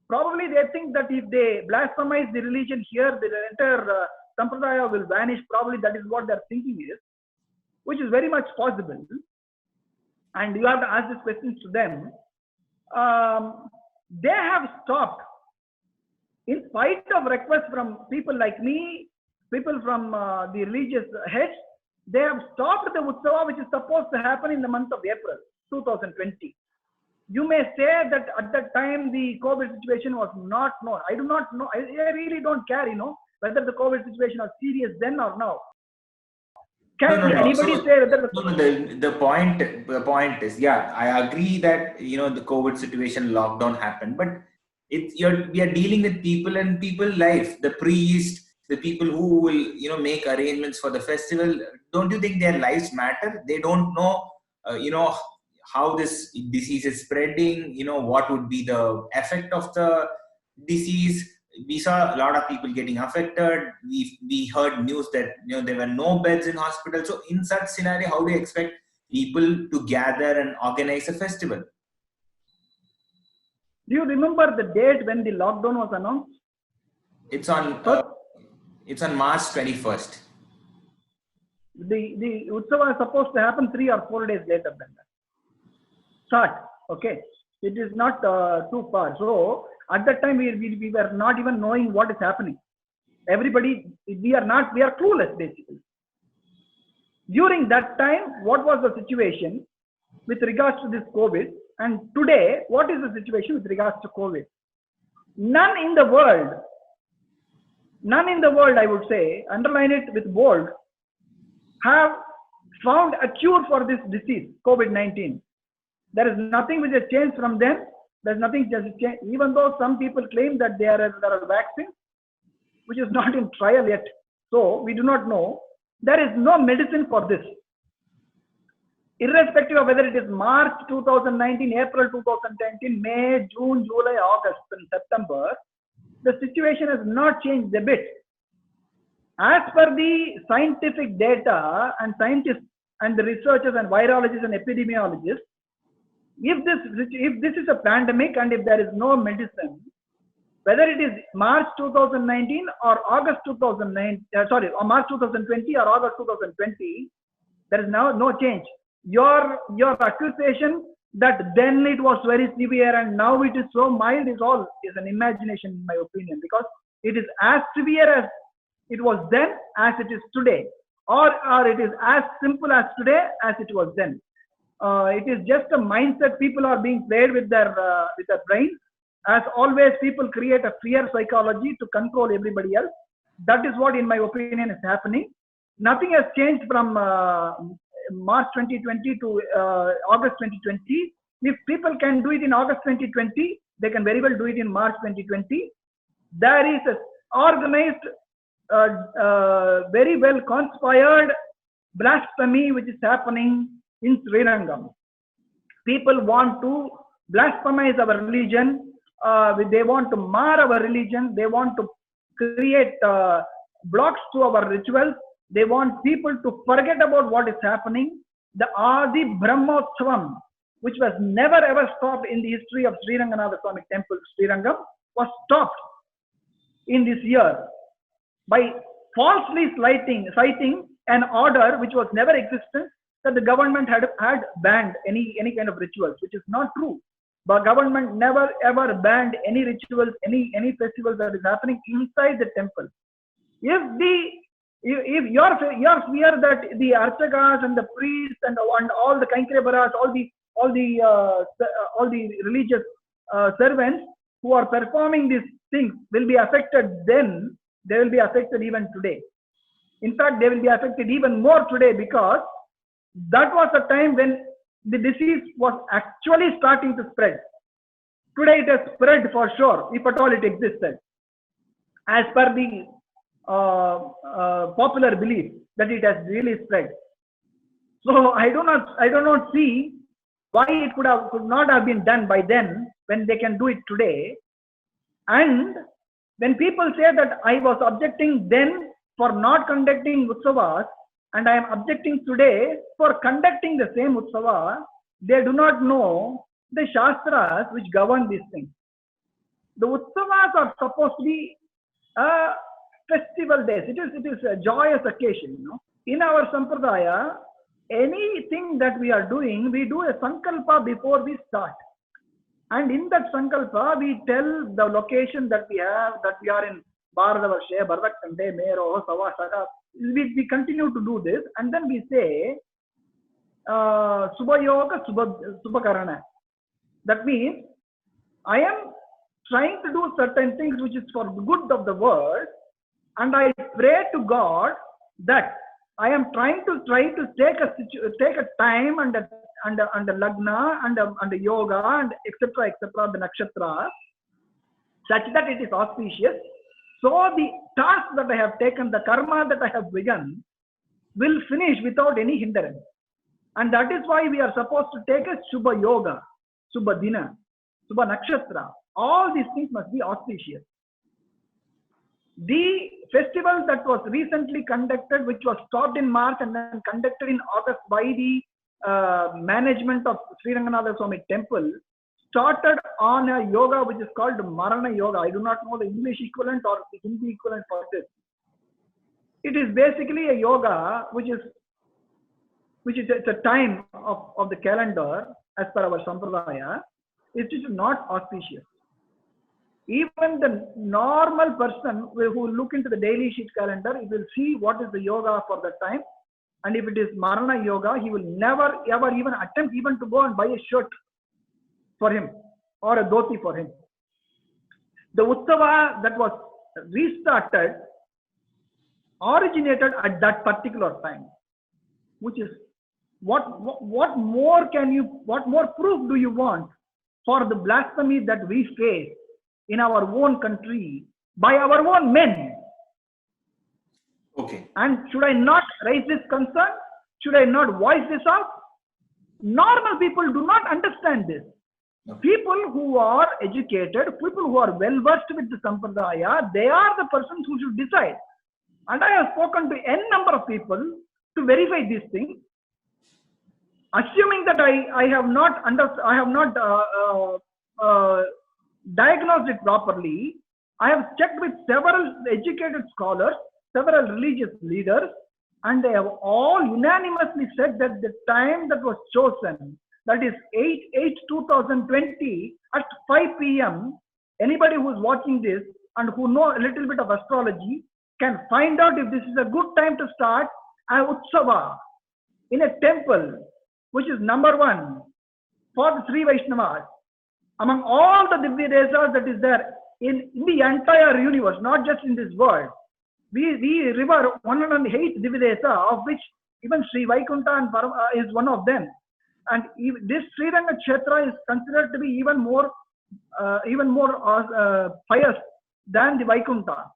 probably they think that if they blasphemize the religion here, the entire Sampradaya will vanish. Probably that is what their thinking is, which is very much possible. And you have to ask these questions to them. They have stopped, in spite of requests from people like me, people from the religious heads, they have stopped the Utsava which is supposed to happen in the month of April 2020. You may say that at that time the COVID situation was not known. I do not know. I really don't care, whether the COVID situation was serious then or now. Can anybody say whether the point is, yeah, I agree that the COVID situation lockdown happened, but we are dealing with people and people life, the priest, the people who will make arrangements for the festival. Don't you think their lives matter? They don't know how this disease is spreading, what would be the effect of the disease. We saw a lot of people getting affected. We heard news that there were no beds in hospital. So in such scenario, how do you expect people to gather and organize a festival? Do you remember the date when the lockdown was announced? It's on March 21st. The Utsava is supposed to happen 3 or 4 days later than that. Start, okay. It is not too far. So at that time we were not even knowing what is happening. Everybody, we are clueless basically. During that time, what was the situation with regards to this COVID? And today, what is the situation with regards to COVID? None in the world, I would say, underline it with bold, have found a cure for this disease, COVID-19. There is nothing which has changed from then. There's nothing just changed. Even though some people claim that there are vaccines, which is not in trial yet. So we do not know. There is no medicine for this. Irrespective of whether it is March 2019, April 2019, May, June, July, August, and September, the situation has not changed a bit. As per the scientific data and scientists and the researchers and virologists and epidemiologists, if this is a pandemic and if there is no medicine, whether it is March 2019 or August 2020 or March 2020 or August 2020, there is now no change. Your accusation that then it was very severe and now it is so mild is an imagination in my opinion, because it is as severe as it was then as it is today, or it is as simple as today as it was then. It is just a mindset. People are being played with their brains. As always, people create a fear psychology to control everybody else. That is what, in my opinion, is happening. Nothing has changed from March 2020 to August 2020. If people can do it in August 2020, they can very well do it in March 2020. There is an organized, very well conspired blasphemy which is happening in Srirangam. People want to blasphemize our religion. They want to mar our religion. They want to create blocks to our rituals. They want people to forget about what is happening. The Adi Brahmotsavam, which was never ever stopped in the history of Sriranganath Swami Temple, Srirangam, was stopped in this year by falsely citing an order which was never existent, that the government had banned any kind of rituals, which is not true. But government never ever banned any rituals, any festivals that is happening inside the temple. If your fear that the archakas and the priests and all the kankrebaras, all the religious servants who are performing these things will be affected, then they will be affected even today. In fact, they will be affected even more today, because that was the time when the disease was actually starting to spread. Today it has spread for sure, if at all it existed, as per the popular belief that it has really spread. So I do not see why it could not have been done by then when they can do it today. And when people say that I was objecting then for not conducting utsavas, and I am objecting today for conducting the same utsava, they do not know the shastras which govern these things. The utsavas are supposed to be festival days. It is a joyous occasion. In our sampradaya, anything that we are doing, we do a sankalpa before we start. And in that sankalpa, we tell the location that we have, that we are in Bharatavarshe, Bharatakande, Mero, Savasaka. We continue to do this, and then we say Subhayoga Subhakarana. That means I am trying to do certain things which is for the good of the world, and I pray to God that I am trying to take a time and a lagna and a yoga and etc. the nakshatra, such that it is auspicious. So the task that I have taken, the karma that I have begun, will finish without any hindrance. And that is why we are supposed to take a Shubha Yoga, Shubha Dina, Shubha Nakshatra. All these things must be auspicious. The festival that was recently conducted, which was stopped in March and then conducted in August by the management of Sri Ranganatha Swami Temple, started on a yoga which is called Marana Yoga. I do not know the English equivalent or the Hindi equivalent for this. It is basically a yoga which is it's a time of the calendar as per our sampradaya. It is not auspicious. Even the normal person who look into the daily sheet calendar, he will see what is the yoga for that time. And if it is Marana Yoga, he will never ever even attempt even to go and buy a shirt for him or a dhoti for him. The Utsava that was restarted originated at that particular time, which is what more proof do you want for the blasphemy that we face in our own country by our own men? Okay. And should I not raise this concern? Should I not voice this out? Normal people do not understand this. No. People who are educated, people who are well versed with the sampradaya, they are the persons who should decide. And I have spoken to n number of people to verify these things. Assuming that I have not diagnosed it properly, I have checked with several educated scholars, several religious leaders, and they have all unanimously said that the time that was chosen, that is 8/8/2020 at 5 p.m. Anybody who is watching this and who know a little bit of astrology can find out if this is a good time to start a Utsava in a temple, which is number one for the Sri Vaishnavas. Among all the Divya Desas that is there in the entire universe, not just in this world, we revere 108 Divya Desa, of which even Sri Vaikunta is one of them. And this Sri Ranga Kshetra is considered to be even more pious than the Vaikunta.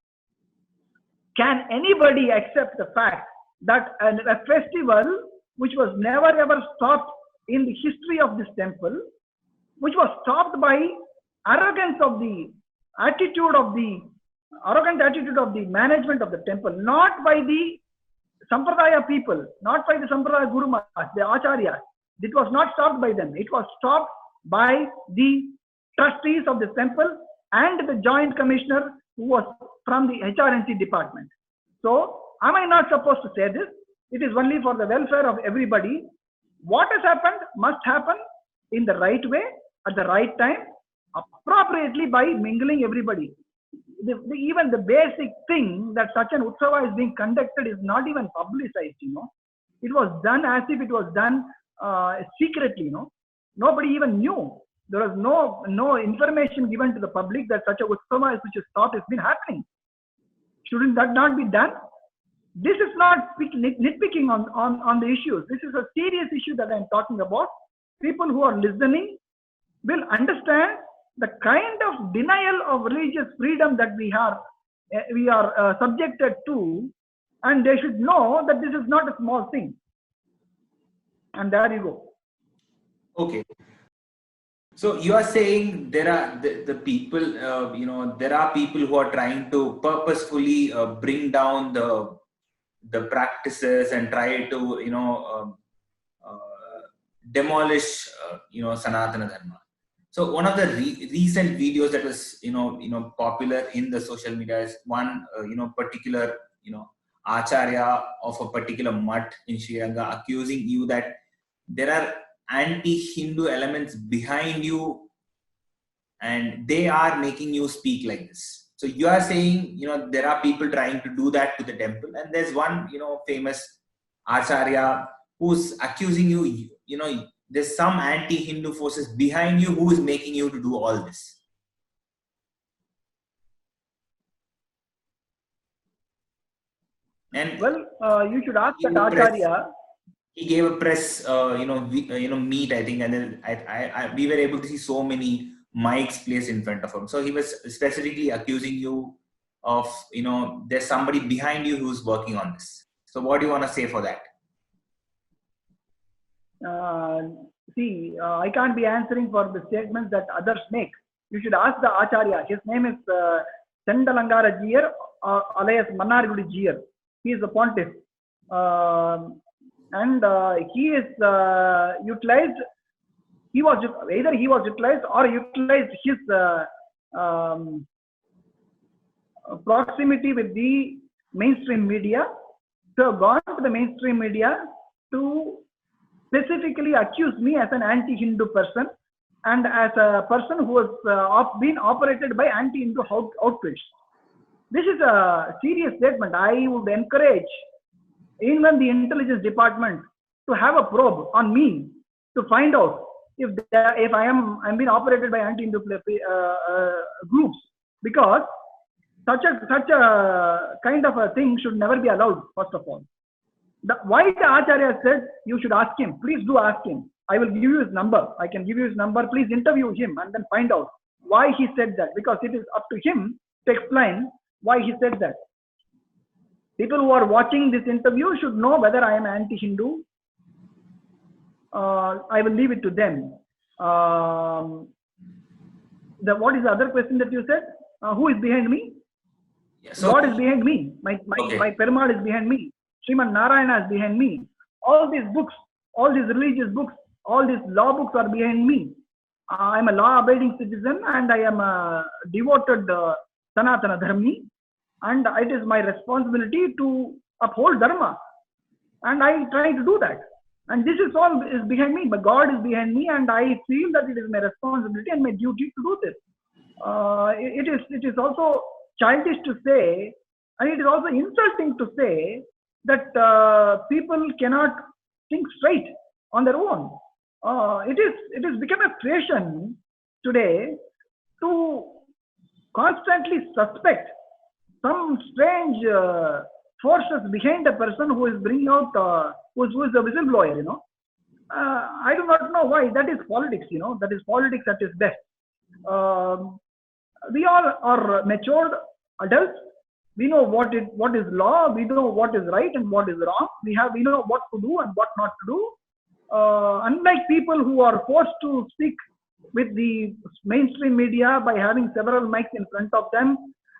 Can anybody accept the fact that a festival which was never ever stopped in the history of this temple, which was stopped by arrogant attitude of the management of the temple, not by the Sampradaya people, not by the Sampradaya Guru Maharaj, the Acharyas. It was not stopped by them. It was stopped by the trustees of the temple and the joint commissioner who was from the HRNC department. So, am I not supposed to say this? It is only for the welfare of everybody. What has happened must happen in the right way, at the right time, appropriately by mingling everybody. Even the basic thing that such an Utsava is being conducted is not even publicized, It was done as if it was done secretly, Nobody even knew. There was no information given to the public that such a Utsava which is thought has been happening. Shouldn't that not be done? This is not nitpicking on the issues. This is a serious issue that I am talking about. People who are listening will understand the kind of denial of religious freedom that we are subjected to, and they should know that this is not a small thing. And there you go. Okay. So you are saying there are the people, there are people who are trying to purposefully bring down the practices and try to, demolish, Sanatana Dharma. So one of the recent videos that was, popular in the social media is one, particular, Acharya of a particular mutt in Sri Lanka accusing you that there are anti-Hindu elements behind you and they are making you speak like this. So you are saying, there are people trying to do that to the temple, and there's one, famous Acharya who's accusing you, there's some anti-Hindu forces behind you who is making you to do all this. And Well, you should ask that press, Acharya. he gave a press, meet, I think, and then we were able to see so many mics placed in front of him. So he was specifically accusing you of, there's somebody behind you who's working on this. So what do you want to say for that? See, I can't be answering for the statements that others make. You should ask the Acharya. His name is Chandalangara Jiyar, alias Mannargudi Jiyar. He is the pontiff. And he is utilized. He was utilized or utilized his proximity with the mainstream media to have gone to the mainstream media to specifically accuse me as an anti-Hindu person and as a person who has been operated by anti-Hindu outfits. This is a serious statement. I would encourage even the intelligence department to have a probe on me to find out if I'm being operated by anti-Hindu groups, because such a kind of a thing should never be allowed. First of all, why the Acharya said you should ask him. Please do ask him. I will give you his number. I can give you his number. Please interview him and then find out why he said that, because it is up to him to explain why he said that. People who are watching this interview should know whether I am anti-Hindu. I will leave it to them. What is the other question that you said? Who is behind me? Yeah, so God is behind me. My Perumal is behind me. Sriman Narayana is behind me. All these books, all these religious books, all these law books are behind me. I am a law-abiding citizen and I am a devoted Sanatana Dharmi, and it is my responsibility to uphold Dharma, and I try to do that. And this is all is behind me, but God is behind me, and I feel that it is my responsibility and my duty to do this. It is also childish to say, and it is also insulting to say that people cannot think straight on their own. It has become a fashion today to constantly suspect some strange forces behind a person who is bringing out, who is a whistleblower, I do not know why. That is politics, that is politics at its best. We all are matured adults. We know what is law. We know what is right and what is wrong. We know what to do and what not to do. Unlike people who are forced to speak with the mainstream media by having several mics in front of them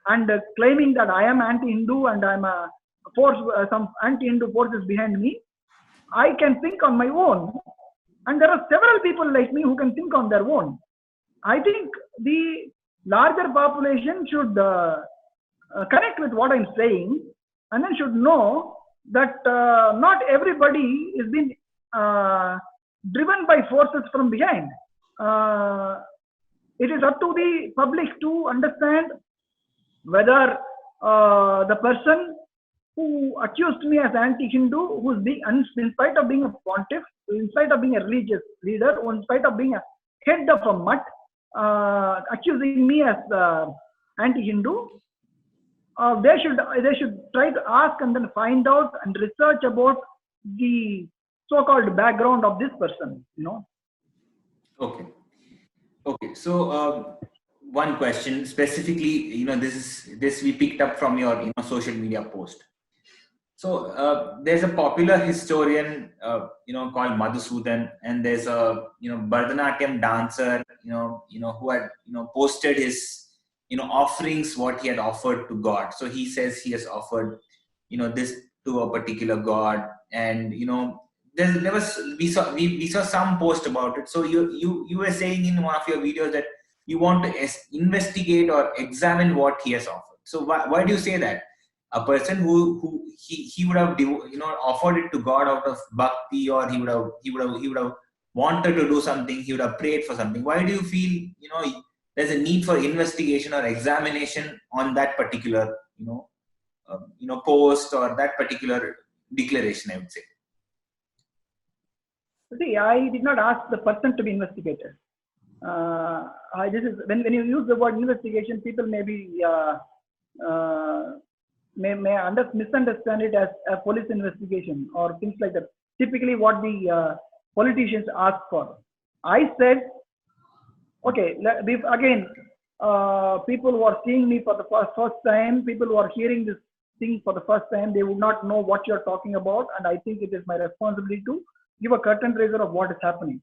and claiming that I am anti-Hindu and I'm a force, some anti-Hindu forces behind me, I can think on my own. And there are several people like me who can think on their own. I think the larger population should connect with what I'm saying, and then should know that not everybody is being driven by forces from behind. It is up to the public to understand whether the person who accused me as anti-Hindu, who's in spite of being a pontiff, in spite of being a religious leader, or in spite of being a head of a mutt, accusing me as anti-Hindu, they should try to ask and then find out and research about the so-called background of this person. Okay. So one question specifically, this we picked up from your social media post. So there's a popular historian, called Madhusudan, and there's a Bharatanatyam dancer, who had posted his offerings, what he had offered to God. So he says he has offered this to a particular god, and we saw some post about it. So you were saying in one of your videos that you want to investigate or examine what he has offered. So why do you say that? A person who he would have offered it to God out of bhakti, or he would have wanted to do something, he would have prayed for something. Why do you feel there's a need for investigation or examination on that particular post or that particular declaration, I would say? See, I did not ask the person to be investigated. When you use the word investigation, people may be misunderstand it as a police investigation or things like that. Typically, what the politicians ask for. I said, okay, again, people who are seeing me for the first time, people who are hearing this thing for the first time, they would not know what you're talking about, and I think it is my responsibility to give a curtain raiser of what is happening.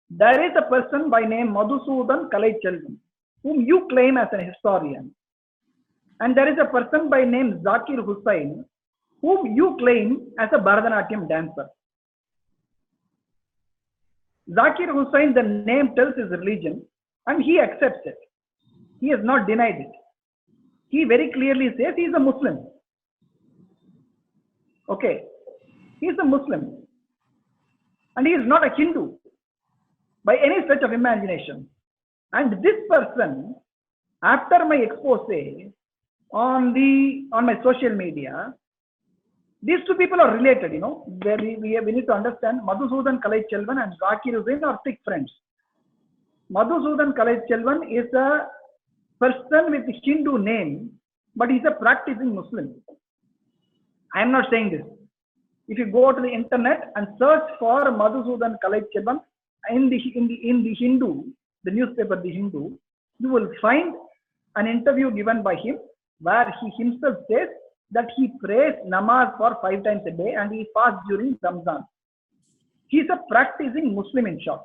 There is a person by name Madhusudan Kalaichelvan, whom you claim as an historian. And there is a person by name Zakir Hussain, whom you claim as a Bharatanatyam dancer. Zakir Hussain, the name tells his religion, and he accepts it. He has not denied it. He very clearly says he is a Muslim. Okay, he is a Muslim. And he is not a Hindu by any stretch of imagination. And this person, after my expose on my social media, these two people are related, you know. We need to understand Madhusudan Kalaichelvan and Zakir Hussain are thick friends. Madhusudan Kalaichelvan is a person with a Hindu name, but he's a practicing Muslim. I am not saying this. If you go to the internet and search for Madhusudan Kalaichelvan in the Hindu, the newspaper The Hindu, you will find an interview given by him where he himself says that he prays namaz for 5 times a day and he fasts during Ramzan. He is a practicing Muslim, in short.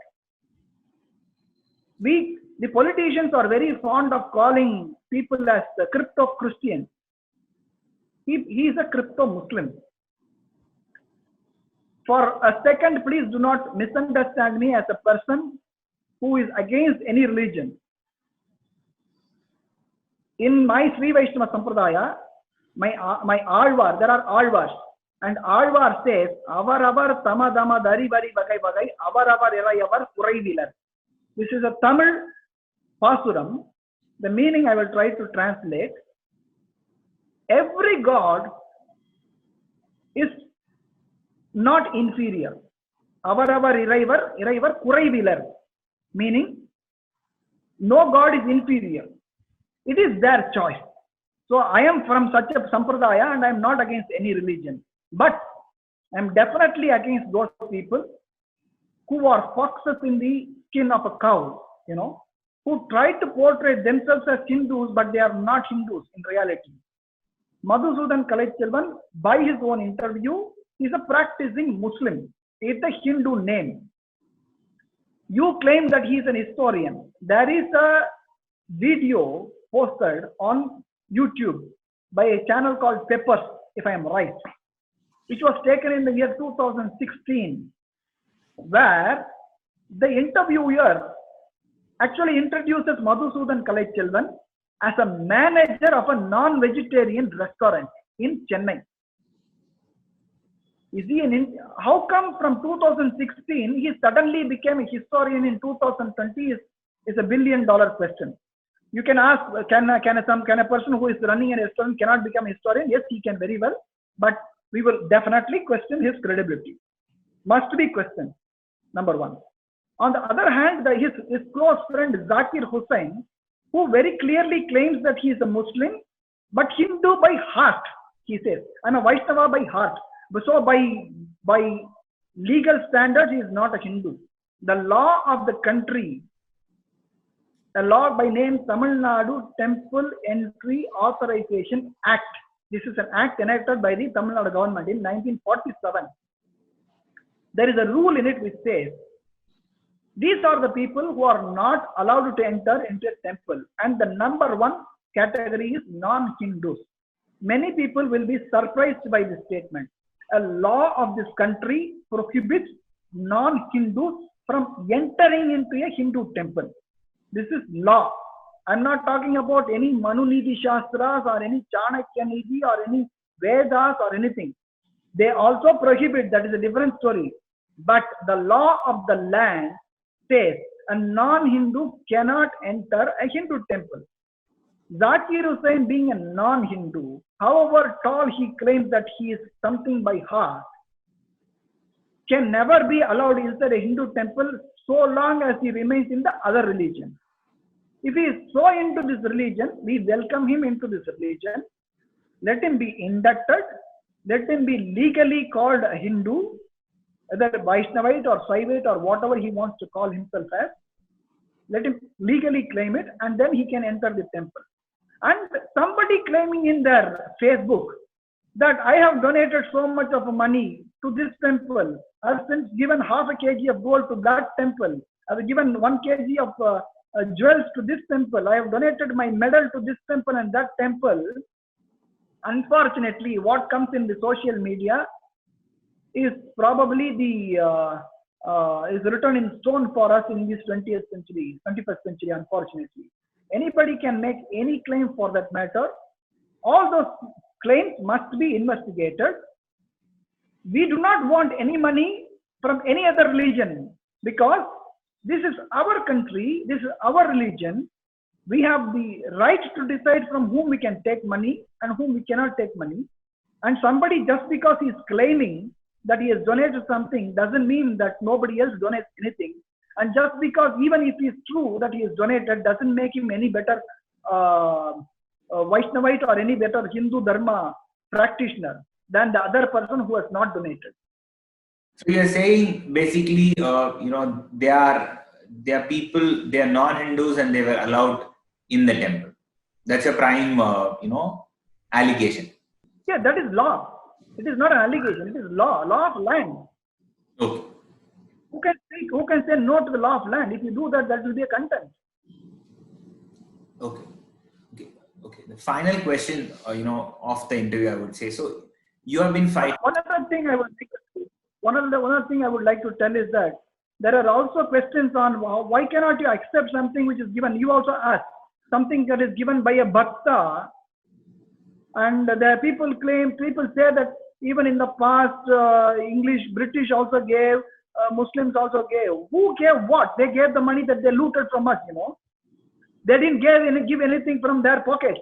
The politicians are very fond of calling people as the crypto-Christian. He is a crypto-Muslim. For a second, please do not misunderstand me as a person who is against any religion. In my Sri Vaishnava Sampradaya, my Alvar, there are Alvars, and Alvar says, Avar Tamadama Dari Bari Bagai Bagai, Avar Erayavar Kuraivilar. This is a Tamil Pasuram. The meaning I will try to translate. Every god is not inferior. Avar Eraivar Kuraivilar. Meaning, no god is inferior. It is their choice. So I am from such a sampradaya and I am not against any religion. But I am definitely against those people who are foxes in the skin of a cow, you know, who try to portray themselves as Hindus, but they are not Hindus in reality. Madhusudan Kalaichelvan, by his own interview, is a practicing Muslim. It's a Hindu name. You claim that he is an historian. There is a video posted on YouTube by a channel called Peppers, if I am right, which was taken in the year 2016, where the interviewer actually introduces Madhusudan Kalaichelvan as a manager of a non-vegetarian restaurant in Chennai. How come from 2016 he suddenly became a historian in 2020 is a $1 billion question. You can ask, can a person who is running a restaurant cannot become a historian? Yes, he can very well, but we will definitely question his credibility. Must be questioned, number one. On the other hand, his close friend Zakir Hussain, who very clearly claims that he is a Muslim, but Hindu by heart, he says. I'm a Vaishnava by heart. So by legal standards, he is not a Hindu. The law of the country, a law by name Tamil Nadu Temple Entry Authorization Act. This is an act enacted by the Tamil Nadu government in 1947. There is a rule in it which says, these are the people who are not allowed to enter into a temple. And the number one category is non-Hindus. Many people will be surprised by this statement. A law of this country prohibits non-Hindus from entering into a Hindu temple. This is law. I'm not talking about any Manu Nidhi Shastras or any Chanakya Nidhi or any Vedas or anything. They also prohibit, that is a different story. But the law of the land says a non-Hindu cannot enter a Hindu temple. Zakir Hussain, being a non-Hindu, however tall he claims that he is something by heart, can never be allowed inside a Hindu temple so long as he remains in the other religion. If he is so into this religion, we welcome him into this religion. let him be inducted, let him be legally called a Hindu, whether Vaishnavite or Saivite or whatever he wants to call himself as. Let him legally claim it, and then he can enter the temple. And somebody claiming in their Facebook that I have donated so much of money to this temple, I have since given half a kg of gold to that temple, I have given 1 kg of jewels to this temple, I have donated my medal to this temple and that temple. Unfortunately, what comes in the social media is probably is written in stone for us in this 20th century, 21st century, unfortunately. Anybody can make any claim for that matter. All those claims must be investigated. We do not want any money from any other religion because this is our country, this is our religion. We have the right to decide from whom we can take money and whom we cannot take money. And somebody, just because he is claiming that he has donated something, doesn't mean that nobody else donates anything. And just because, even if it's true that he has donated, doesn't make him any better Vaishnavite or any better Hindu Dharma practitioner than the other person who has not donated. So you're saying basically, they are people, they are non-Hindus and they were allowed in the temple. That's a prime, allegation. Yeah, that is law. It is not an allegation. It is law of land. Okay. Who can say no to the law of land? If you do that, that will be a contempt. Okay. The final question, of the interview, I would say. So you have been fighting. One other thing I would like to tell is that there are also questions on why cannot you accept something which is given. You also asked something that is given by a bhakta, and the people say that even in the past, British also gave, Muslims also gave. Who gave what? They gave the money that they looted from us, They didn't give anything from their pocket.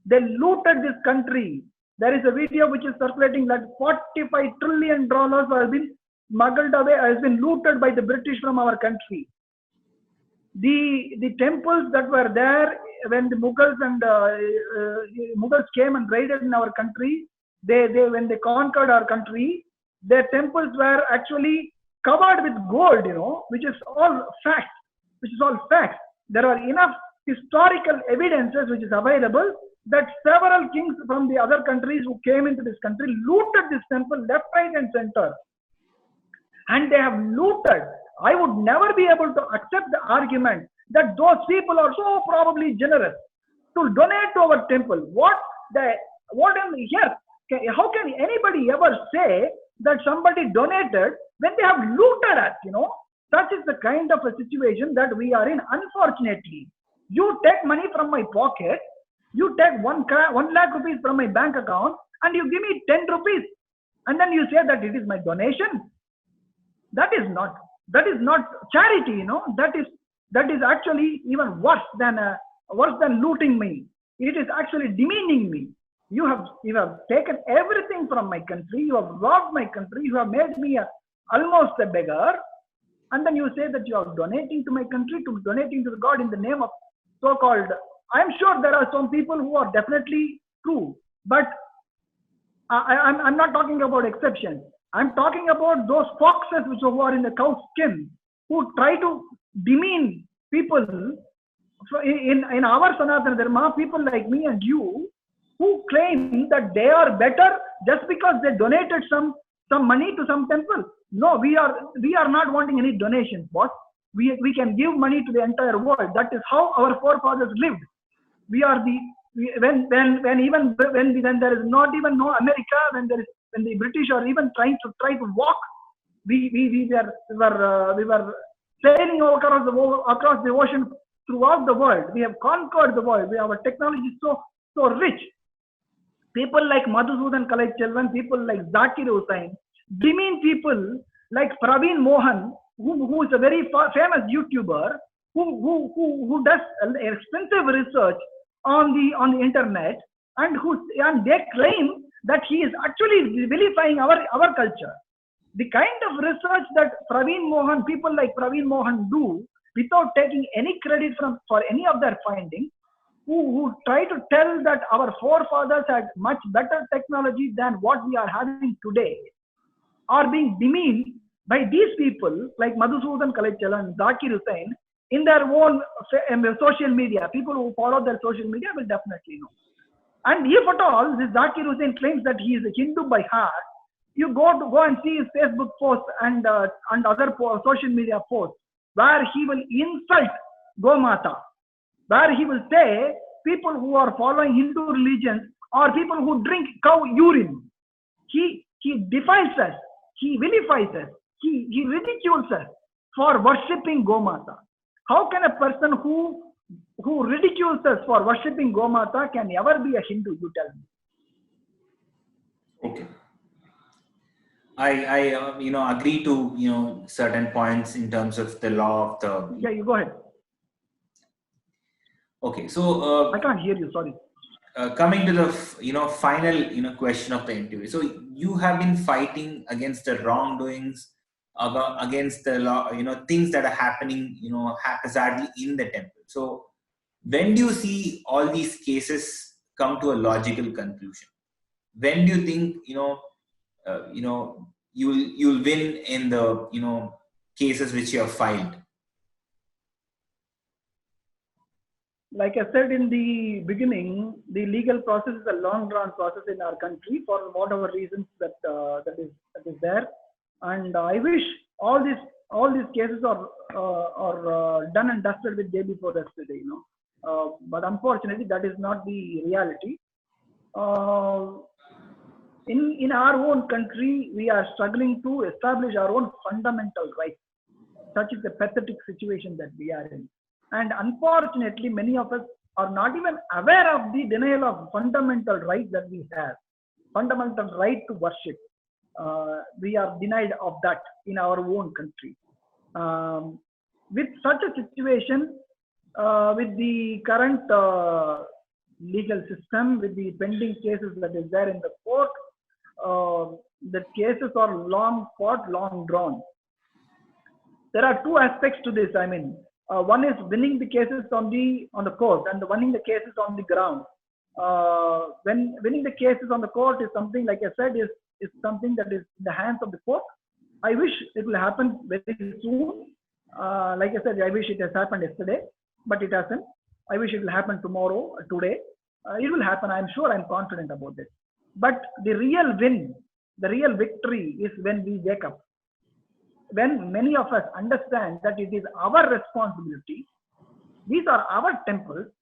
They looted this country. There is a video which is circulating that $45 trillion has been smuggled away, has been looted by the British from our country. The temples that were there when the Mughals came and raided in our country, when they conquered our country, their temples were actually covered with gold, which is all facts. There are enough historical evidences which is available that several kings from the other countries who came into this country looted this temple left, right and center. And they have looted. I would never be able to accept the argument that those people are so probably generous to donate to our temple. How can anybody ever say that somebody donated when they have looted us, Such is the kind of a situation that we are in, unfortunately. You take money from my pocket, you take 1 lakh rupees from my bank account and you give me 10 rupees and then you say that it is my donation. That is not charity, That is actually even worse than looting me. It is actually demeaning me. You have taken everything from my country. You have robbed my country. You have made me almost a beggar. And then you say that you are donating to my country, donating to the God in the name of so-called. I am sure there are some people who are definitely true, but I'm not talking about exceptions. I'm talking about those foxes who are in the cow's skin, who try to demean people. So in our Sanatana Dharma, people like me and you, who claim that they are better just because they donated some money to some temple. No, we are not wanting any donations, boss. We can give money to the entire world. That is how our forefathers lived. When there is not even no America, when the British are even trying to walk, we were sailing across the ocean throughout the world. We have conquered the world. Our technology is so rich. People like Madhusudan Kalaiselvan, people like Zakir Hussain, demean people like Praveen Mohan, who is a very famous YouTuber, who does extensive research on the internet, and they claim that he is actually vilifying our culture. The kind of research that people like Praveen Mohan do without taking any credit for any of their findings, who try to tell that our forefathers had much better technology than what we are having today are being demeaned by these people like Madhusudan Kalachalan, Zakir Hussain in their own social media. People who follow their social media will definitely know. And if at all this Zakir Hussain claims that he is a Hindu by heart, you go and see his Facebook posts and other social media posts where he will insult Gomata, where he will say people who are following Hindu religions are people who drink cow urine. He defies us, he vilifies us, he ridicules us for worshipping Gomata. How can a person who ridicules us for worshipping Gomata can ever be a Hindu, you tell me? Okay. I agree to, certain points in terms of the law of the... Yeah, you go ahead. Okay, so... I can't hear you, sorry. Coming to the, final, question of the interview. So you have been fighting against the wrongdoings, against the law, things that are happening, haphazardly in the temple. So when do you see all these cases come to a logical conclusion? When do you think, you'll win in the, cases which you have filed? Like I said in the beginning, the legal process is a long-drawn process in our country for whatever reasons that is there, and I wish all these cases are done and dusted with day before yesterday, but unfortunately that is not the reality. In our own country, we are struggling to establish our own fundamental rights. Such is the pathetic situation that we are in. And unfortunately, many of us are not even aware of the denial of fundamental rights that we have. Fundamental right to worship. We are denied of that in our own country. With such a situation, with the current legal system, with the pending cases that is there in the court, the cases are long fought, long drawn. There are two aspects to this. I mean, one is winning the cases on the court and winning the cases on the ground. When winning the cases on the court is something, like I said, is something that is in the hands of the court. I wish it will happen very soon. Like I said, I wish it has happened yesterday, but it hasn't. I wish it will happen tomorrow, today. It will happen. I'm sure. I'm confident about it. But the real win, the real victory is when we wake up. When many of us understand that it is our responsibility, these are our temples,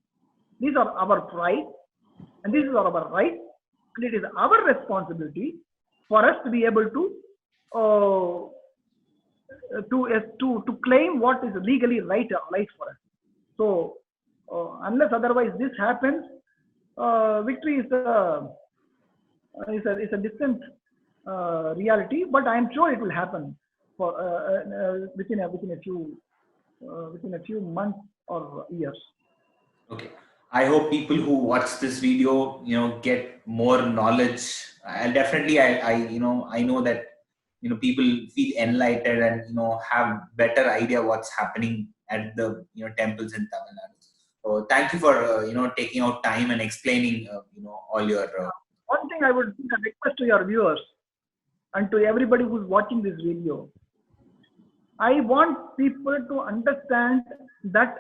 these are our pride, and this is our right, and it is our responsibility for us to be able to claim what is legally right for us. So, unless otherwise this happens, victory is a distant reality. But I am sure it will happen for within a few months or years. Okay, I hope people who watch this video, get more knowledge. I know that people feel enlightened and have better idea what's happening at the temples in Tamil Nadu. So thank you for taking out time and explaining all your. One thing I would request to your viewers and to everybody who's watching this video. I want people to understand that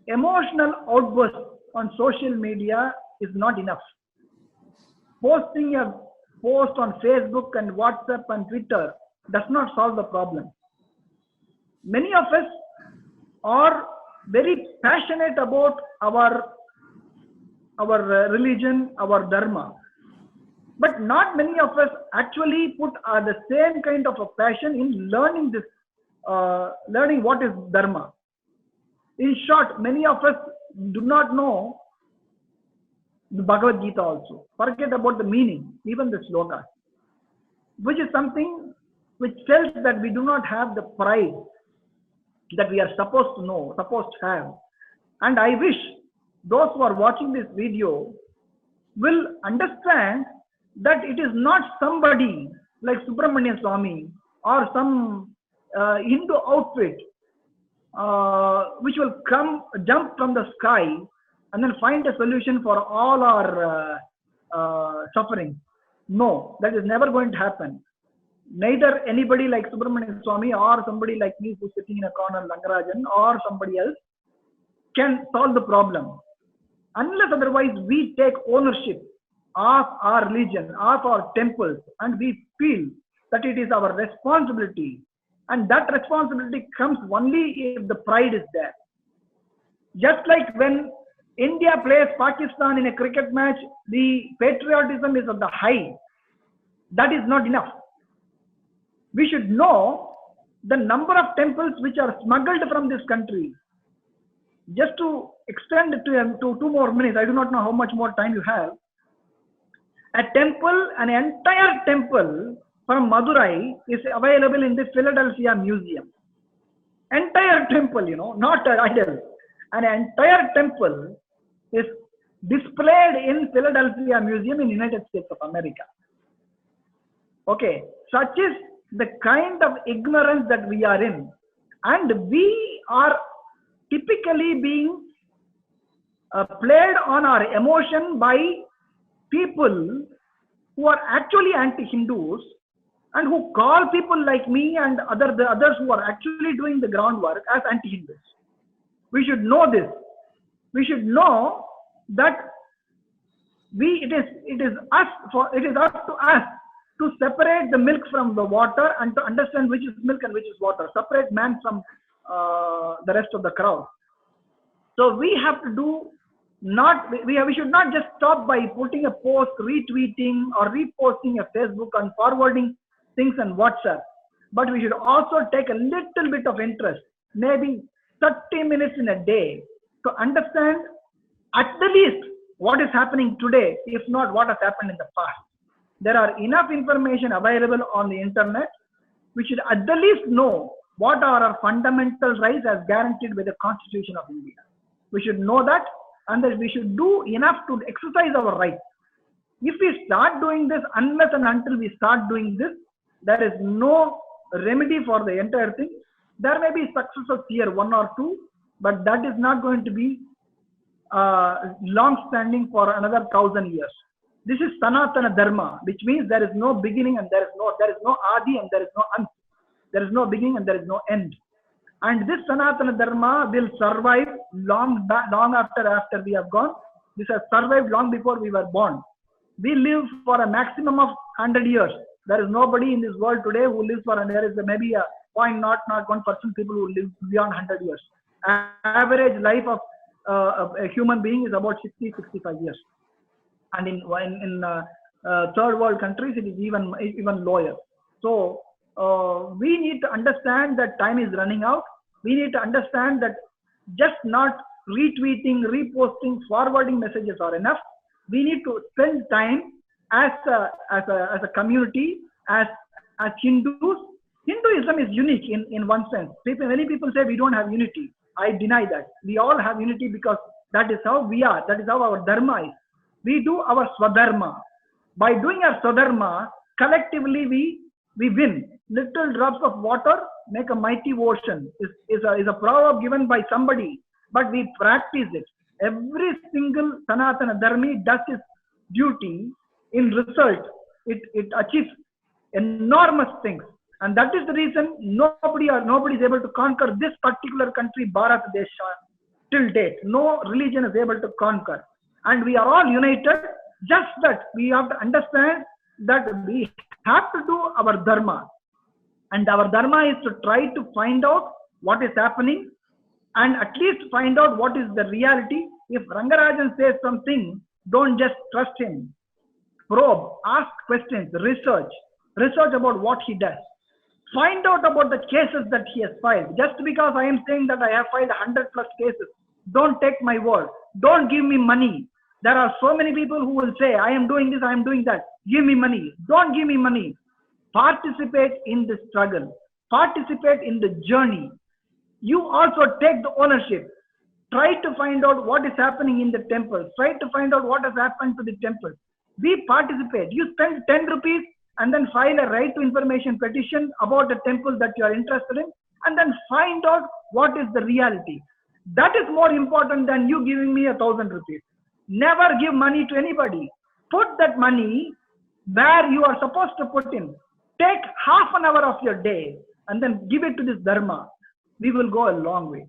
emotional outbursts on social media is not enough. Posting a post on Facebook and WhatsApp and Twitter does not solve the problem. Many of us are very passionate about our religion, our dharma. But not many of us actually put the same kind of a passion in learning this. Learning what is dharma. In short, many of us do not know the Bhagavad Gita also. Forget about the meaning, even the slokas, which is something which tells that we do not have the pride that we are supposed to know, supposed to have. And I wish those who are watching this video will understand that it is not somebody like Subramanian Swami or some Hindu outfit which will jump from the sky and then find a solution for all our suffering. No, that is never going to happen. Neither anybody like Subramanian Swami or somebody like me who's sitting in a corner, Rangarajan, or somebody else can solve the problem. Unless otherwise we take ownership of our religion, of our temples, and we feel that it is our responsibility. And that responsibility comes only if the pride is there. Just like when India plays Pakistan in a cricket match, the patriotism is at the high. That is not enough. We should know the number of temples which are smuggled from this country. Just to extend it to 2 more minutes, I do not know how much more time you have. A temple, an entire temple from Madurai is available in the Philadelphia Museum. Entire temple, not an idol. An entire temple is displayed in Philadelphia Museum in United States of America. Okay, such is the kind of ignorance that we are in. And we are typically being played on our emotion by people who are actually anti-Hindus and who call people like me and the others who are actually doing the groundwork as anti-Hindus. We should know this. We should know that it is up to us to separate the milk from the water and to understand which is milk and which is water. Separate man from the rest of the crowd. So we have to do we should not just stop by putting a post, retweeting or reposting a Facebook and forwarding things on WhatsApp, but we should also take a little bit of interest, maybe 30 minutes in a day, to understand at the least what is happening today, if not what has happened in the past. There are enough information available on the internet. We should at the least know what are our fundamental rights as guaranteed by the Constitution of India. We should know that, and that we should do enough to exercise our rights. If we start doing this, unless and until we start doing this, there is no remedy for the entire thing. There may be successes here, 1 or 2, but that is not going to be long-standing for another 1,000 years. This is Sanatana Dharma, which means there is no beginning and there is no Adi and there is no Ant. There is no beginning and there is no end. And this Sanatana Dharma will survive long after we have gone. This has survived long before we were born. We live for a maximum of 100 years. There is nobody in this world today who lives for, and there is maybe a 0.01% people who live beyond 100 years. Average life of a human being is about 60-65 years. And in third world countries, it is even lower. So we need to understand that time is running out. We need to understand that just not retweeting, reposting, forwarding messages are enough. We need to spend time as a community, as Hindus. Hinduism is unique in one sense. Many people say we don't have unity. I deny that. We all have unity because that is how we are. That is how our dharma is. We do our swadharma. By doing our swadharma, collectively we win. Little drops of water make a mighty ocean is a proverb given by somebody, but we practice it. Every single Sanatana Dharmi does his duty. In result, it achieves enormous things. And that is the reason nobody is able to conquer this particular country, Bharat Desha, till date. No religion is able to conquer. And we are all united, just that we have to understand that we have to do our dharma. And our dharma is to try to find out what is happening and at least find out what is the reality. If Rangarajan says something, don't just trust him. Probe, ask questions, research about what he does. Find out about the cases that he has filed. Just because I am saying that I have filed 100+ cases, don't take my word. Don't give me money. There are so many people who will say, I am doing this, I am doing that. Give me money. Don't give me money. Participate in the struggle. Participate in the journey. You also take the ownership. Try to find out what is happening in the temples. Try to find out what has happened to the temples. We participate. You spend 10 rupees and then file a right to information petition about the temple that you are interested in, and then find out what is the reality. That is more important than you giving me 1,000 rupees. Never give money to anybody. Put that money where you are supposed to put in. Take half an hour of your day and then give it to this dharma. We will go a long way.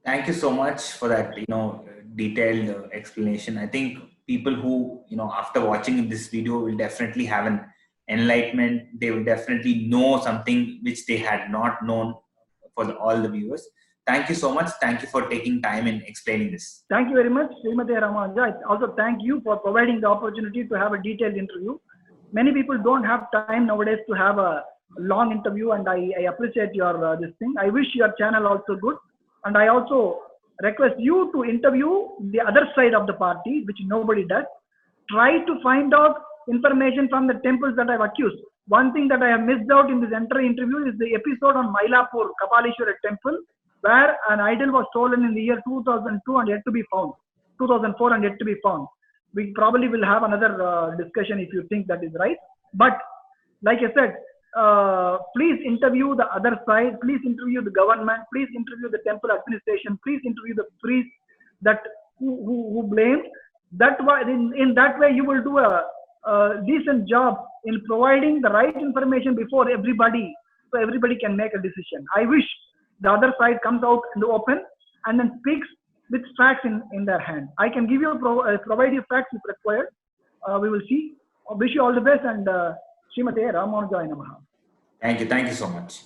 Thank you so much for that, detailed explanation. I think people who, after watching this video will definitely have an enlightenment. They will definitely know something which they had not known for all the viewers. Thank you so much. Thank you for taking time and explaining this. Thank you very much, Srimati Ramanuja. I also thank you for providing the opportunity to have a detailed interview. Many people don't have time nowadays to have a long interview, and I appreciate your this thing. I wish your channel also good, and I also request you to interview the other side of the party, which nobody does. Try to find out information from the temples that I've accused. One thing that I have missed out in this entire interview is the episode on Mylapore Kapaleshwara temple, where an idol was stolen in the year 2002 and yet to be found, 2004 and yet to be found. We probably will have another discussion if you think that is right. But like I said, please interview the other side, please interview the government, please interview the temple administration, please interview the priests that who blamed. That way, in that way, you will do a decent job in providing the right information before everybody, so everybody can make a decision. I wish the other side comes out in the open and then speaks with facts in their hand. I can give you provide you facts if required. We will see. I wish you all the best, and Srimate Ramanujaya Namaha. Thank you so much.